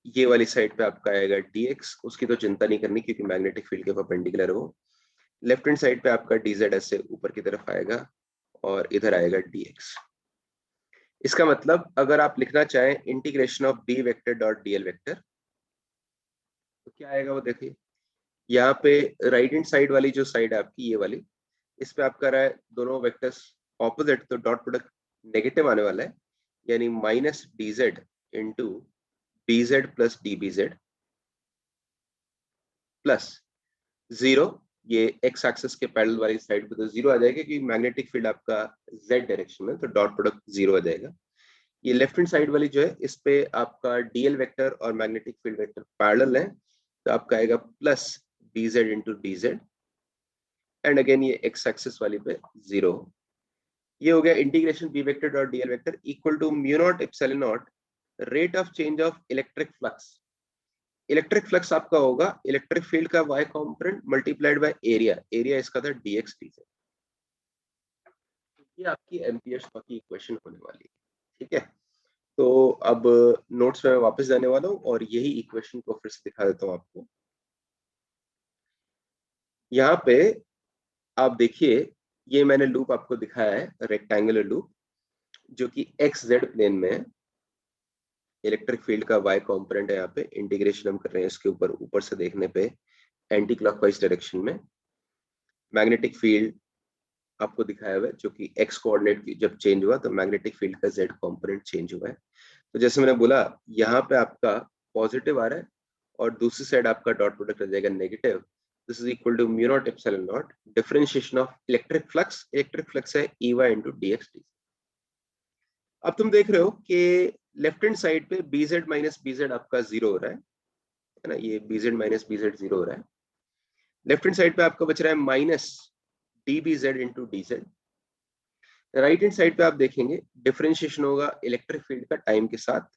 A: ये वाली साइड पे आपका आएगा dx, उसकी तो चिंता नहीं करनी क्योंकि मैग्नेटिक फील्ड के परपेंडिकुलर है वो। लेफ्ट हैंड साइड पे आपका dz ऐसे ऊपर की तरफ आएगा और इधर आएगा dx। इसका मतलब अगर आप लिखना चाहें integration of B vector dot dl vector तो क्या आएगा वो देखिए। यहाँ पे राइट हैंड साइड वाली जो साइड है आपकी ये वाली, इस पे आपका रहा है दोनों वेक्टर्स ऑपोजिट, तो डॉट प्रोडक्ट नेगेटिव आने वाला है, यानी minus d z into B z plus d B z plus zero. ये एक्स एक्सिस के पैरेलल वाली साइड पे तो जीरो आ जाएगा क्योंकि मैग्नेटिक फील्ड आपका जेड डायरेक्शन में, तो डॉट प्रोडक्ट जीरो आ जाएगा। ये लेफ्ट हैंड साइड वाली जो है इस पे आपका डीएल वेक्टर और मैग्नेटिक फील्ड वेक्टर पैरेलल है, तो आपका आएगा plus d z into d z and again ये एक्स एक्सिस वाली पे जीरो। ये हो गया integration B vector dot dl vector equal to mu naught epsilon naught rate of change of electric flux. Electric flux आपका होगा electric field का y component multiplied by area, area इसका था dx dz। ये आपकी एम्पियर्स की equation होने वाली है, ठीक है। तो अब नोट्स में वापस जाने वाला हूँ और यही इक्वेशन को फिर से दिखा देता हूँ आपको। यहाँ पे आप देखिए, ये मैंने लूप आपको दिखाया है, रेक्टेंगुलर लूप जो कि एक्स जेड प्लेन में है। इलेक्ट्रिक फील्ड का y कंपोनेंट है, यहाँ पे इंटीग्रेशन हम कर रहे हैं इसके ऊपर से देखने पे एंटी क्लॉकवाइज डायरेक्शन में। मैग्नेटिक फील्ड आपको दिखाया हुआ है जो कि एक्स कोऑर्डिनेट की जब चेंज हुआ तो मैग्नेटिक फील्ड का जेड कंपोनेंट चेंज हुआ है। तो जैसे मैंने बोला यहाँ पे आपका पॉजिटिव आ रहा है और दूसरी साइड आपका डॉट प्रोडक्ट आ जाएगा negative. This is equal to mu naught epsilon naught differentiation of electric flux. Electric flux है Ey इंटू dx dt। अब तुम देख रहे हो कि लेफ्ट हैंड साइड पे bz माइनस bz आपका जीरो हो रहा है ना, ये bz माइनस bz जीरो हो रहा है। लेफ्ट हैंड साइड पे आपका बच रहा है minus dbz into dz। Right hand side पे आप देखेंगे डिफरेंशिएशन होगा इलेक्ट्रिक फील्ड का टाइम के साथ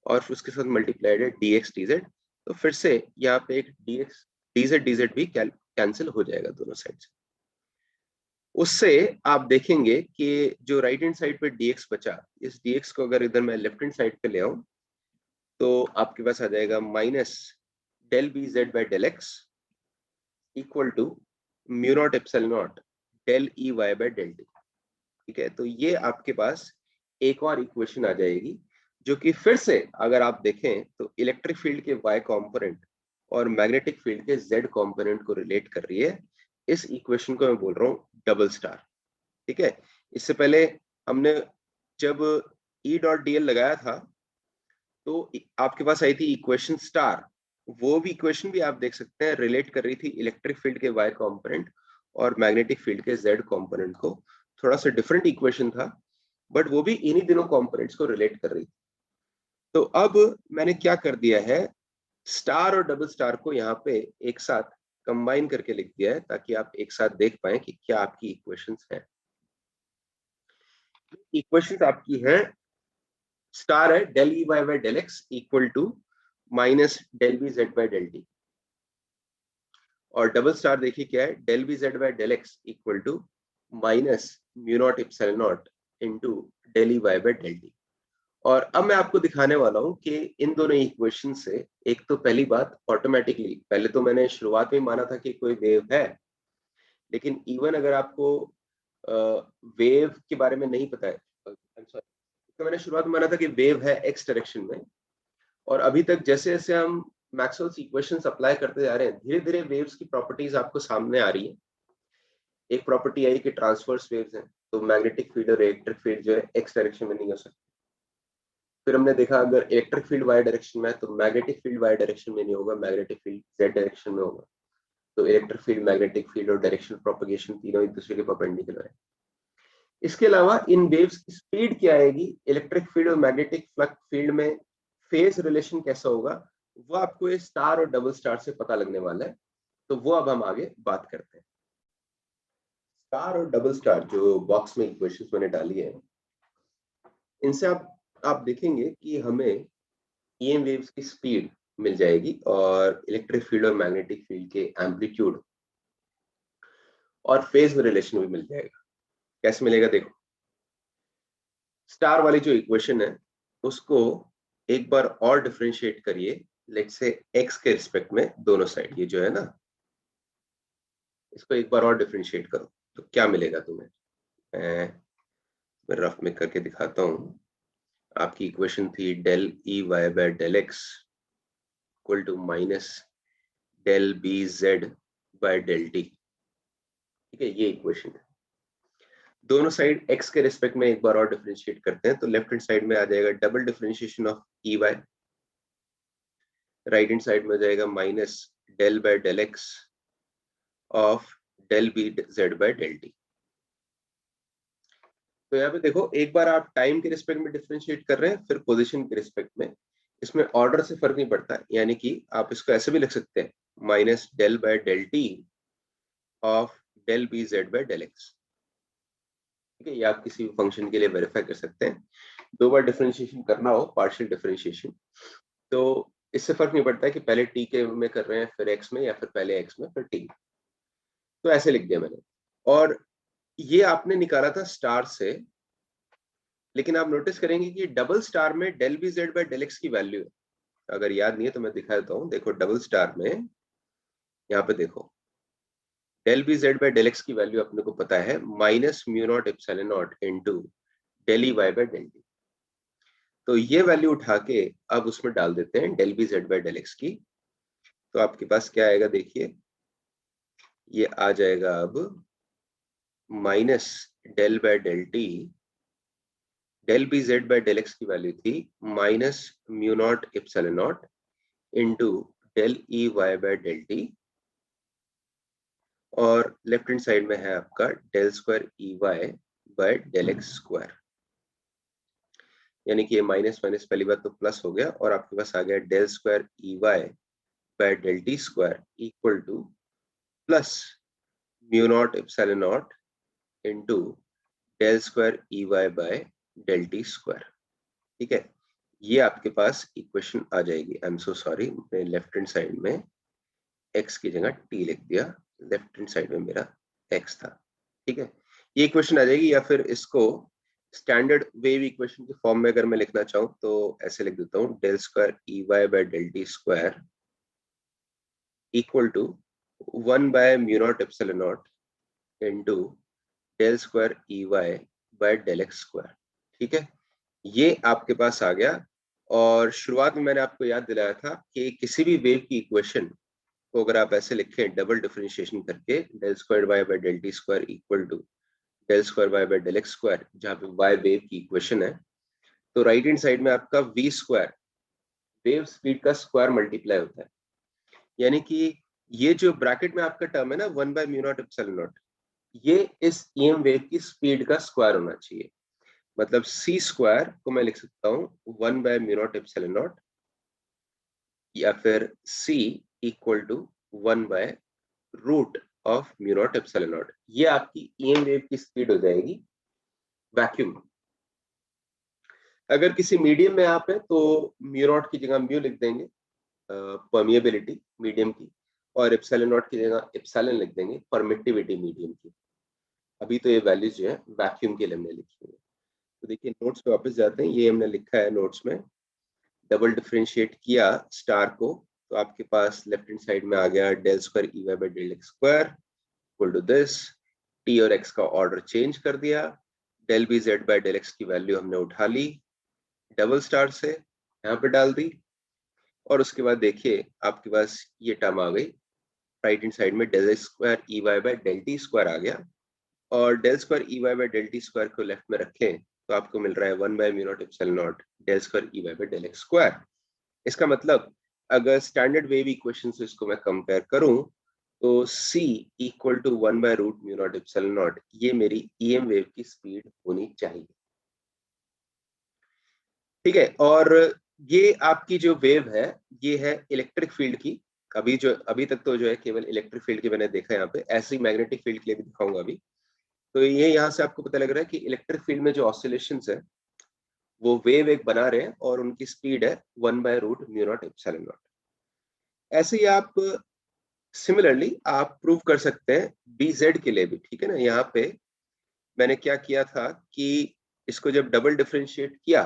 A: और उसके साथ मल्टीप्लाइड है dx dz। तो फिर से यहाँ पे एक dx dz dz भी कैंसिल हो जाएगा दोनों साइड से। उससे आप देखेंगे कि जो राइट हैंड साइड पे dx बचा, इस dx को अगर इधर मैं लेफ्ट हैंड साइड पे ले आऊं तो आपके पास आ जाएगा minus del B z by del x equal to mu naught epsilon naught del E y by del t. ठीक है, तो ये आपके पास एक और इक्वेशन आ जाएगी जो कि फिर से अगर आप देखें तो इलेक्ट्रिक फील्ड के y कंपोनेंट और मैग्नेटिक फील्ड के z कंपोनेंट को रिलेट कर रही है। इस इक्वेशन को मैं बोल रहा हूँ डबल स्टार। ठीक है, इससे पहले हमने जब E डॉट डी एल लगाया था तो आपके पास आई थी इक्वेशन स्टार। वो भी इक्वेशन भी आप देख सकते हैं रिलेट कर रही थी इलेक्ट्रिक फील्ड के y कंपोनेंट और मैग्नेटिक फील्ड के z कंपोनेंट को। थोड़ा सा डिफरेंट इक्वेशन था बट वो भी इन्हीं दिनों कंपोनेंट्स को रिलेट कर रही थी। तो अब मैंने क्या कर दिया है, स्टार और डबल स्टार को यहाँ पे एक साथ कंबाइन करके लिख दिया है ताकि आप एक साथ देख पाए कि क्या आपकी इक्वेशंस हैं। इक्वेशंस आपकी हैं, स्टार है del E y by del x equal to minus del B z by del t और डबल स्टार देखिए क्या है, del B z by del x equal to minus mu naught epsilon naught into del E y by del t. और अब मैं आपको दिखाने वाला हूं कि इन दोनों इक्वेशन से एक तो पहली बात ऑटोमेटिकली, पहले तो मैंने शुरुआत में माना था कि कोई वेव है, लेकिन इवन अगर आपको वेव के बारे में नहीं पता है, तो मैंने शुरुआत में माना था कि वेव है एक्स डायरेक्शन में। और अभी तक जैसे जैसे हम मैक्सवेल्स इक्वेशंस अप्लाई करते जा रहे हैं धीरे धीरे वेव्स की प्रॉपर्टीज आपको सामने आ रही है। एक प्रॉपर्टी आई कि ट्रांसवर्स वेव्स हैं, तो मैग्नेटिक फील्ड और इलेक्ट्रिक फील्ड जो है एक्स डायरेक्शन में नहीं हो सकती। फिर हमने देखा अगर इलेक्ट्रिक फील्ड वाई डायरेक्शन में है तो मैग्नेटिक फील्ड वाई डायरेक्शन में नहीं होगा, मैग्नेटिक फील्ड जेड डायरेक्शन में होगा। तो इलेक्ट्रिक फील्ड, मैग्नेटिक फील्ड और डायरेक्शन प्रोपगेशन तीनों एक दूसरे के परपेंडिकुलर है। इसके अलावा इन वेव्स की स्पीड क्या आएगी, इलेक्ट्रिक फील्ड और मैग्नेटिक फ्लक्स फील्ड में फेज रिलेशन कैसा होगा, वो आपको ये स्टार और डबल स्टार से पता लगने वाला है। तो वो अब हम आगे बात करते हैं। स्टार और डबल स्टार जो बॉक्स में इक्वेशंस मैंने डाली है, इनसे आप देखेंगे कि हमें ईएम वेव्स की स्पीड मिल जाएगी और इलेक्ट्रिक फील्ड और मैग्नेटिक फील्ड के एम्पलीट्यूड और फेज में रिलेशन भी मिल जाएगा। कैसे मिलेगा देखो, स्टार वाली जो इक्वेशन है उसको एक बार और डिफरेंशिएट करिए, लेट्स से x के रिस्पेक्ट में दोनों साइड, ये जो है ना, इसको एक बार और डिफरेंशिएट करो तो क्या मिलेगा तुम्हें। मैं रफ में करके दिखाता हूँ। आपकी इक्वेशन थी del E Y by del x equal to minus del B Z by del t. ठीक है, ये इक्वेशन है। दोनों साइड x के रिस्पेक्ट में एक बार और डिफरेंशिएट करते हैं तो लेफ्ट हैंड साइड में आ जाएगा double differentiation of E y, right hand side में आ जाएगा minus del by del x of del B Z by del t. तो यहाँ पे देखो, एक बार आप टाइम के रिस्पेक्ट में डिफरेंशिएट कर रहे हैं, फिर पोजीशन के रिस्पेक्ट में। इसमें ऑर्डर से फर्क नहीं पड़ता, यानी कि आप इसको ऐसे भी लिख सकते हैं, minus del by del t of del B Z by del x. ठीक है, ये आप किसी भी फंक्शन के लिए वेरीफाई कर सकते हैं। दो बार डिफरेंशिएशन करना हो, पार्शियल डिफरेंशिएशन, तो इससे फर्क नहीं पड़ता है कि पहले टी के में कर रहे हैं फिर एक्स में, या फिर पहले एक्स में फिर टी। तो ऐसे लिख दिया मैंने। और ये आपने निकाला था स्टार से, लेकिन आप नोटिस करेंगे कि डबल स्टार में del B Z by del x की वैल्यू है। अगर याद नहीं है तो मैं दिखा देता हूँ। देखो डबल स्टार में यहाँ पे देखो, del B Z by del x की वैल्यू अपने को पता है minus mu naught epsilon naught into del E Y by del t. तो ये वैल्यू उठा के अब उसमें डाल देते हैं del B Z by del x की। तो आपके पास क्या आएगा, देखिए ये आ जाएगा अब minus del by del t. Del B Z by del x की वैल्यू थी minus mu naught epsilon naught into del E Y by del t, और लेफ्ट हैंड साइड में है आपका del square E Y by del x square. यानी कि ये minus minus पहली बात तो प्लस हो गया, और आपके पास आ गया del square E Y by del T square equal to plus mu naught epsilon naught into del square E Y by del T square. ठीक है, ये आपके पास इक्वेशन आ जाएगी। आई एम सो सॉरी, मैं लेफ्ट हैंड साइड में x की जगह t लिख दिया, लेफ्ट हैंड साइड में मेरा x था। ठीक है, ये इक्वेशन आ जाएगी। या फिर इसको स्टैंडर्ड वेव इक्वेशन के फॉर्म में अगर मैं लिखना चाहूँ तो ऐसे लिख देता हूँ, del square E Y by del T square equal to 1 by mu naught epsilon naught into del square E Y by del x square. ठीक है, ये आपके पास आ गया। और शुरुआत में मैंने आपको याद दिलाया था कि किसी भी वेव की इक्वेशन को अगर आप ऐसे लिखें डबल डिफरेंशिएशन करके, del square y by del T square equal to del square y by del x square, जहाँ पे वाई वेव की इक्वेशन है, तो राइट हैंड साइड में आपका वी स्क्वायर वेव स्पीड का स्क्वायर मल्टीप्लाई होता है। यानी कि ये जो ब्रैकेट में आपका टर्म है ना, 1 by mu naught epsilon naught, ये इस ईएम वेव की स्पीड का स्क्वायर होना चाहिए। मतलब सी स्क्वायर को मैं लिख सकता हूँ 1 by mu naught epsilon naught, या फिर C equal to 1 by root of mu naught epsilon naught. ये आपकी ईएम वेव की स्पीड हो जाएगी वैक्यूम। अगर किसी मीडियम में आप है तो म्यू नॉट की जगह म्यू लिख देंगे, परमिएबिलिटी मीडियम की, और एप्सिलॉन नॉट की जगह एप्सिलॉन लिख देंगे, परमिटिविटी मीडियम की। अभी तो ये वैल्यूज जो है वैक्यूम के लिए हमने लिखी है। तो देखिए नोट्स पे वापस जाते हैं, ये हमने लिखा है नोट्स में, डबल डिफरेंशिएट किया स्टार को, तो आपके पास लेफ्ट हैंड साइड में आ गया del square E Y by del x square equal to this. T और एक्स का ऑर्डर चेंज कर दिया, del B Z by del x की वैल्यू हमने उठा ली, डबल स्टार से यहाँ पे डाल दी, और उसके बाद देखिए आपके पास ये टर्म आ गई राइट हैंड साइड में, del square E Y by del T square आ गया। और del square E Y by del T square को लेफ्ट में रखें तो आपको मिल रहा है 1 by mu naught epsilon naught del square E Y by del x square. इसका मतलब अगर स्टैंडर्ड वेव इक्वेशन से इसको मैं कंपेयर करूं तो C equal to 1 by root mu naught epsilon naught, ये मेरी ईएम वेव की स्पीड होनी चाहिए। ठीक है, और ये आपकी जो वेव है ये है इलेक्ट्रिक फील्ड की। अभी तक तो जो है केवल इलेक्ट्रिक फील्ड की मैंने देखा है, यहाँ पे ऐसी मैग्नेटिक फील्ड के लिए भी दिखाऊंगा अभी। तो ये यहाँ से आपको पता लग रहा है कि इलेक्ट्रिक फील्ड में जो ऑसिलेशंस है वो वेव एक बना रहे हैं, और उनकी स्पीड है 1 by root mu naught epsilon naught. ऐसे ही आप सिमिलरली आप प्रूव कर सकते हैं bz के लिए भी। ठीक है ना, यहाँ पे मैंने क्या किया था कि इसको जब डबल डिफरेंशिएट किया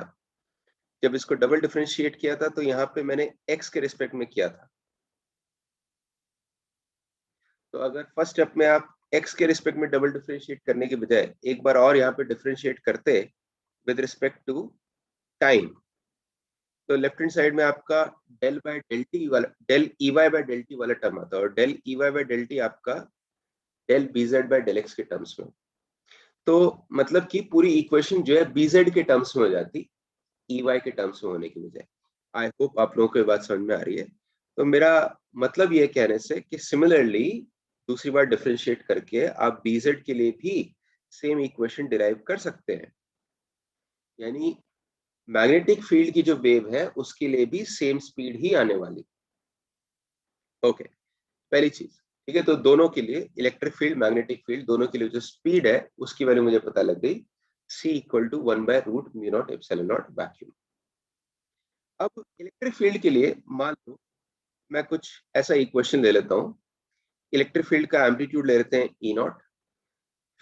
A: जब इसको डबल डिफरेंशिएट किया था तो यहाँ पे मैंने x के रिस्पेक्ट में किया था। तो अगर फर्स्ट स्टेप में आप x के रिस्पेक्ट में डबल डिफरेंशिएट करने के बजाय एक बार और यहाँ पे डिफरेंशिएट करते विद रिस्पेक्ट टू टाइम, तो लेफ्ट हैंड साइड में आपका डेल बाय डेल टी वाला, del E Y by del T वाला टर्म आता है, और del E Y by del T आपका del B Z by del X के टर्म्स में। तो मतलब कि पूरी इक्वेशन जो है बी जेड के टर्म्स में हो जाती, ई वाई के टर्म्स में होने की बजाय। आई होप आप लोगों को ये बात समझ में आ रही है। तो मेरा मतलब ये कहने से कि सिमिलरली दूसरी बार डिफरेंशिएट करके आप बी जेड के लिए भी सेम इक्वेशन डिराइव कर सकते हैं, यानी मैग्नेटिक फील्ड की जो वेव है उसके लिए भी सेम स्पीड ही आने वाली। ओके, पहली चीज, ठीक है। तो दोनों के लिए इलेक्ट्रिक फील्ड मैग्नेटिक फील्ड दोनों के लिए जो स्पीड है उसकी वैल्यू मुझे पता लग गई, c इक्वल टू 1/√μ0 वैक्यूम। अब इलेक्ट्रिक फील्ड के लिए मान लो मैं कुछ ऐसा इक्वेशन ले लेता हूँ। इलेक्ट्रिक फील्ड का एम्पलीट्यूड ले लेते हैं E0,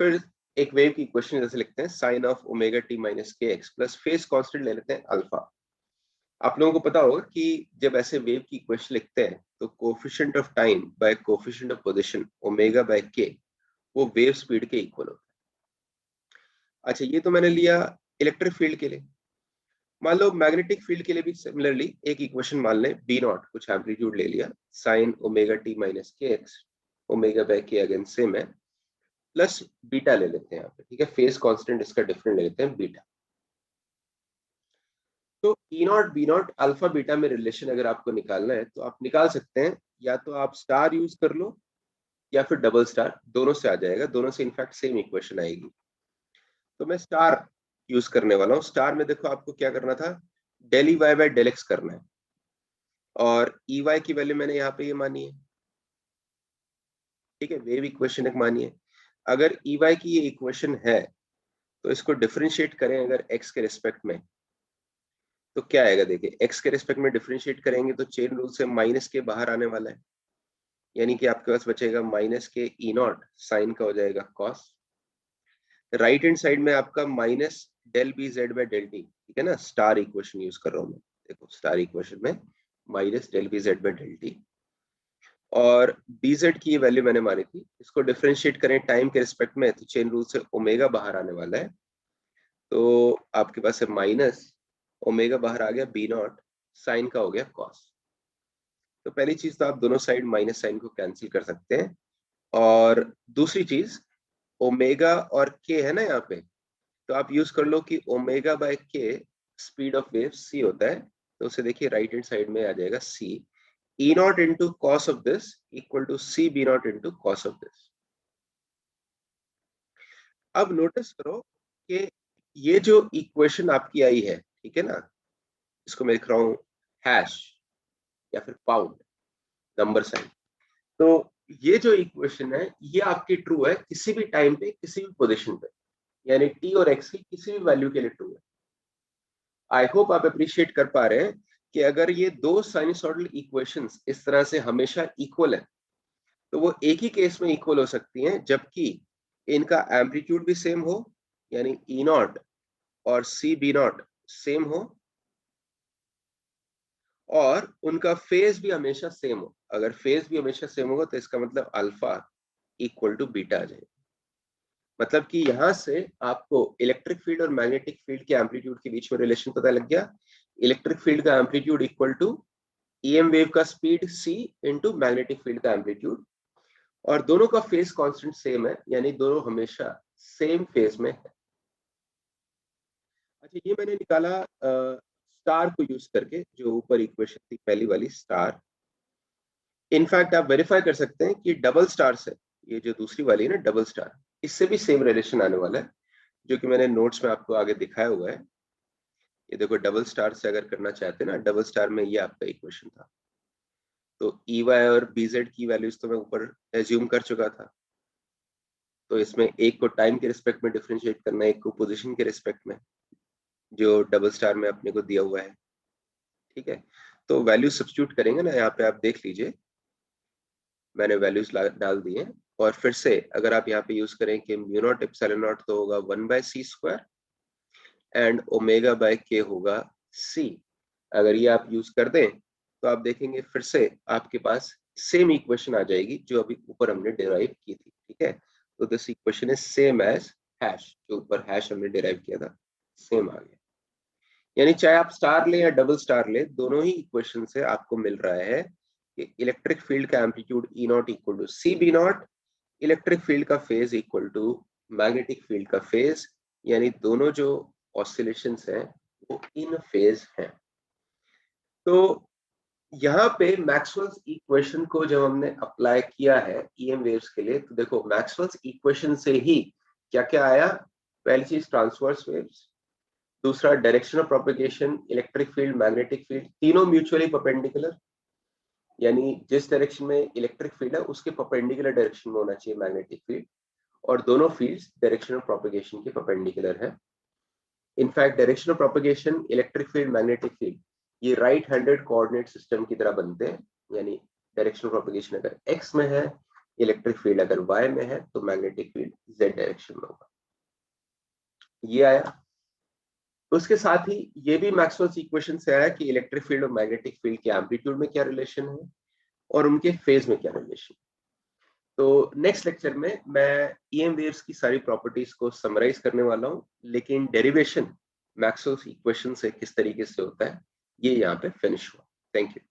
A: फिर एक वेव की इक्वेशन जैसे लिखते हैं sine of omega t minus k x plus phase constant ले लेते हैं अल्फा। आप लोगों को पता होगा कि जब ऐसे वेव की इक्वेशन लिखते हैं तो coefficient of time bye coefficient of position omega by के वो वेव स्पीड के इक्वल होता है। अच्छा, ये तो मैंने लिया इलेक्ट्रिक फील्ड के लिए। मान लो मैग्नेटिक फील्ड के लिए भी सिमिलरली एक इक्वेशन मान लें बी नॉट, कुछ एम्पलीट्यूड ले लिया sign omega t minus k x, omega by के अगेन सेम है, प्लस बीटा ले लेते हैं यहाँ पे, ठीक है। फेज कांस्टेंट इसका डिफरेंट ले लेते हैं बीटा। तो E naught B naught alpha beta में रिलेशन अगर आपको निकालना है तो आप निकाल सकते हैं, या तो आप स्टार यूज कर लो या फिर डबल स्टार, दोनों से आ जाएगा, दोनों से इनफैक्ट सेम इक्वेशन आएगी। तो मैं स्टार यूज करने वाला हूँ। स्टार में देखो आपको क्या करना था, del E Y by del x करना है, और ई वाई की वैल्यू मैंने यहाँ पे ये मानी है, ठीक है, वेव इक्वेशन एक मानी है। अगर ई वाई की ये इक्वेशन है तो इसको डिफरेंशिएट करें अगर एक्स के रिस्पेक्ट में, तो क्या आएगा देखिए, एक्स के रिस्पेक्ट में डिफरेंशिएट करेंगे तो चेन रूल से माइनस के बाहर आने वाला है, यानी कि आपके पास बचेगा माइनस के ई नॉट, साइन का हो जाएगा कॉस। राइट हैंड साइड में आपका minus del B Z by del t, ठीक है ना, स्टार इक्वेशन यूज कर रहा हूं मैं। देखो स्टार इक्वेशन में minus del B Z by del t, और बीजेड की ये वैल्यू मैंने मानी थी, इसको डिफरेंशिएट करें टाइम के रिस्पेक्ट में तो चेन रूल से ओमेगा बाहर आने वाला है, तो आपके पास है माइनस ओमेगा बाहर आ गया बी नॉट, साइन का हो गया कॉस। तो पहली चीज तो आप दोनों साइड माइनस साइन को कैंसिल कर सकते हैं, और दूसरी चीज ओमेगा और के है ना यहाँ पे, तो आप यूज कर लो कि ओमेगा बाय के स्पीड ऑफ वेव c होता है, तो उसे देखिए राइट हैंड साइड में आ जाएगा c e naught into cos of this equal to c b naught into cos of this. अब नोटिस करो कि ये जो इक्वेशन आपकी आई है, ठीक है ना, इसको मैं लिख रहा हूँ हैश या फिर पाउंड नंबर साइन। तो ये जो इक्वेशन है ये आपकी ट्रू है किसी भी टाइम पे किसी भी पोजीशन पे, यानी टी और एक्स की किसी भी वैल्यू के लिए ट्रू है। आई होप आप अप्रिशिएट कर पा रहे हैं कि अगर ये दो साइनसॉइडल इक्वेशंस इस तरह से हमेशा इक्वल है तो वो एक ही केस में इक्वल हो सकती हैं, जबकि इनका एम्पलीट्यूड भी सेम हो, यानी ई नॉट और सी बी नॉट सेम हो, और उनका फेज भी हमेशा सेम हो। अगर फेज भी हमेशा सेम होगा तो इसका मतलब अल्फा इक्वल टू बीटा आ जाएगा। मतलब कि यहां से आपको इलेक्ट्रिक फील्ड और मैग्नेटिक फील्ड के एम्पलीट्यूड के बीच में रिलेशन पता लग गया। इलेक्ट्रिक फील्ड का amplitude equal to EM wave का speed c into magnetic field का एम्पलीट्यूड, और दोनों का फेज कांस्टेंट सेम है, यानी दोनों हमेशा सेम फेज में है। अच्छा, ये मैंने निकाला स्टार को यूज करके, जो ऊपर इक्वेशन थी पहली वाली स्टार। इनफैक्ट आप वेरीफाई कर सकते हैं कि डबल स्टार से, ये जो दूसरी वाली है ना डबल स्टार, इससे भी सेम रिलेशन आने वाला है, जो कि मैंने नोट्स में आपको आगे दिखाया हुआ है। ये देखो डबल स्टार से अगर करना चाहते हैं ना, डबल स्टार में ये आपका इक्वेशन था। तो ई वाई और बी जेड की वैल्यूज तो मैं ऊपर एज्यूम कर चुका था, तो इसमें एक को टाइम के रिस्पेक्ट में डिफरेंशिएट करना है, एक को पोजीशन के रिस्पेक्ट में, जो डबल स्टार में अपने को दिया हुआ है, ठीक है। तो वैल्यू सब्स्टिट्यूट करेंगे ना, यहाँ पे आप देख लीजिए मैंने वैल्यूज डाल दी हैं। और फिर से अगर आप यहाँ पे यूज करें कि म्यू नॉट एप्सिलॉन नॉट, तो होगा 1/c² एंड ओमेगा बाय के होगा सी, अगर ये आप यूज कर दें तो आप देखेंगे फिर से आपके पास सेम इक्वेशन आ जाएगी जो अभी ऊपर हमने डिराइव की थी। ठीक है, तो this equation is same as hash, जो ऊपर हैश हमने डिराइव किया था सेम आ गया। यानी चाहे आप स्टार ले या डबल स्टार ले, दोनों ही इक्वेशन से आपको मिल रहा है कि इलेक्ट्रिक फील्ड का amplitude E naught equal to C B naught, electric field का phase equal to magnetic field का फेज, यानी दोनों जो ऑसिलेशंस हैं वो इन फेज हैं। तो यहाँ पे मैक्सवेल्स इक्वेशन को जब हमने अप्लाई किया है ईएम वेव्स के लिए, तो देखो मैक्सवेल्स इक्वेशन से ही क्या क्या आया। पहली चीज ट्रांसवर्स वेव्स, दूसरा direction of propagation, electric field, magnetic field, तीनों म्यूचुअली परपेंडिकुलर, यानी जिस डायरेक्शन में इलेक्ट्रिक फील्ड है उसके परपेंडिकुलर डायरेक्शन में होना चाहिए मैग्नेटिक फील्ड, और दोनों फील्ड्स डायरेक्शन ऑफ प्रोपगेशन के परपेंडिकुलर है। In fact direction of propagation, electric field, magnetic field, ये राइट हैंडेड कोऑर्डिनेट सिस्टम की तरह बनते हैं। यानी डायरेक्शन ऑफ प्रोपगेशन अगर एक्स में है, इलेक्ट्रिक फील्ड अगर वाई में है, तो मैग्नेटिक फील्ड जेड डायरेक्शन में होगा। ये आया। उसके साथ ही ये भी मैक्सवेल्स इक्वेशन से आया कि इलेक्ट्रिक फील्ड और मैग्नेटिक फील्ड के एम्पलीट्यूड में क्या रिलेशन है और उनके फेज में क्या रिलेशन। तो नेक्स्ट लेक्चर में मैं ईएम वेव्स की सारी प्रॉपर्टीज को समराइज करने वाला हूँ, लेकिन डेरिवेशन मैक्सवेल्स इक्वेशन से किस तरीके से होता है ये यहाँ पे फिनिश हुआ। Thank you.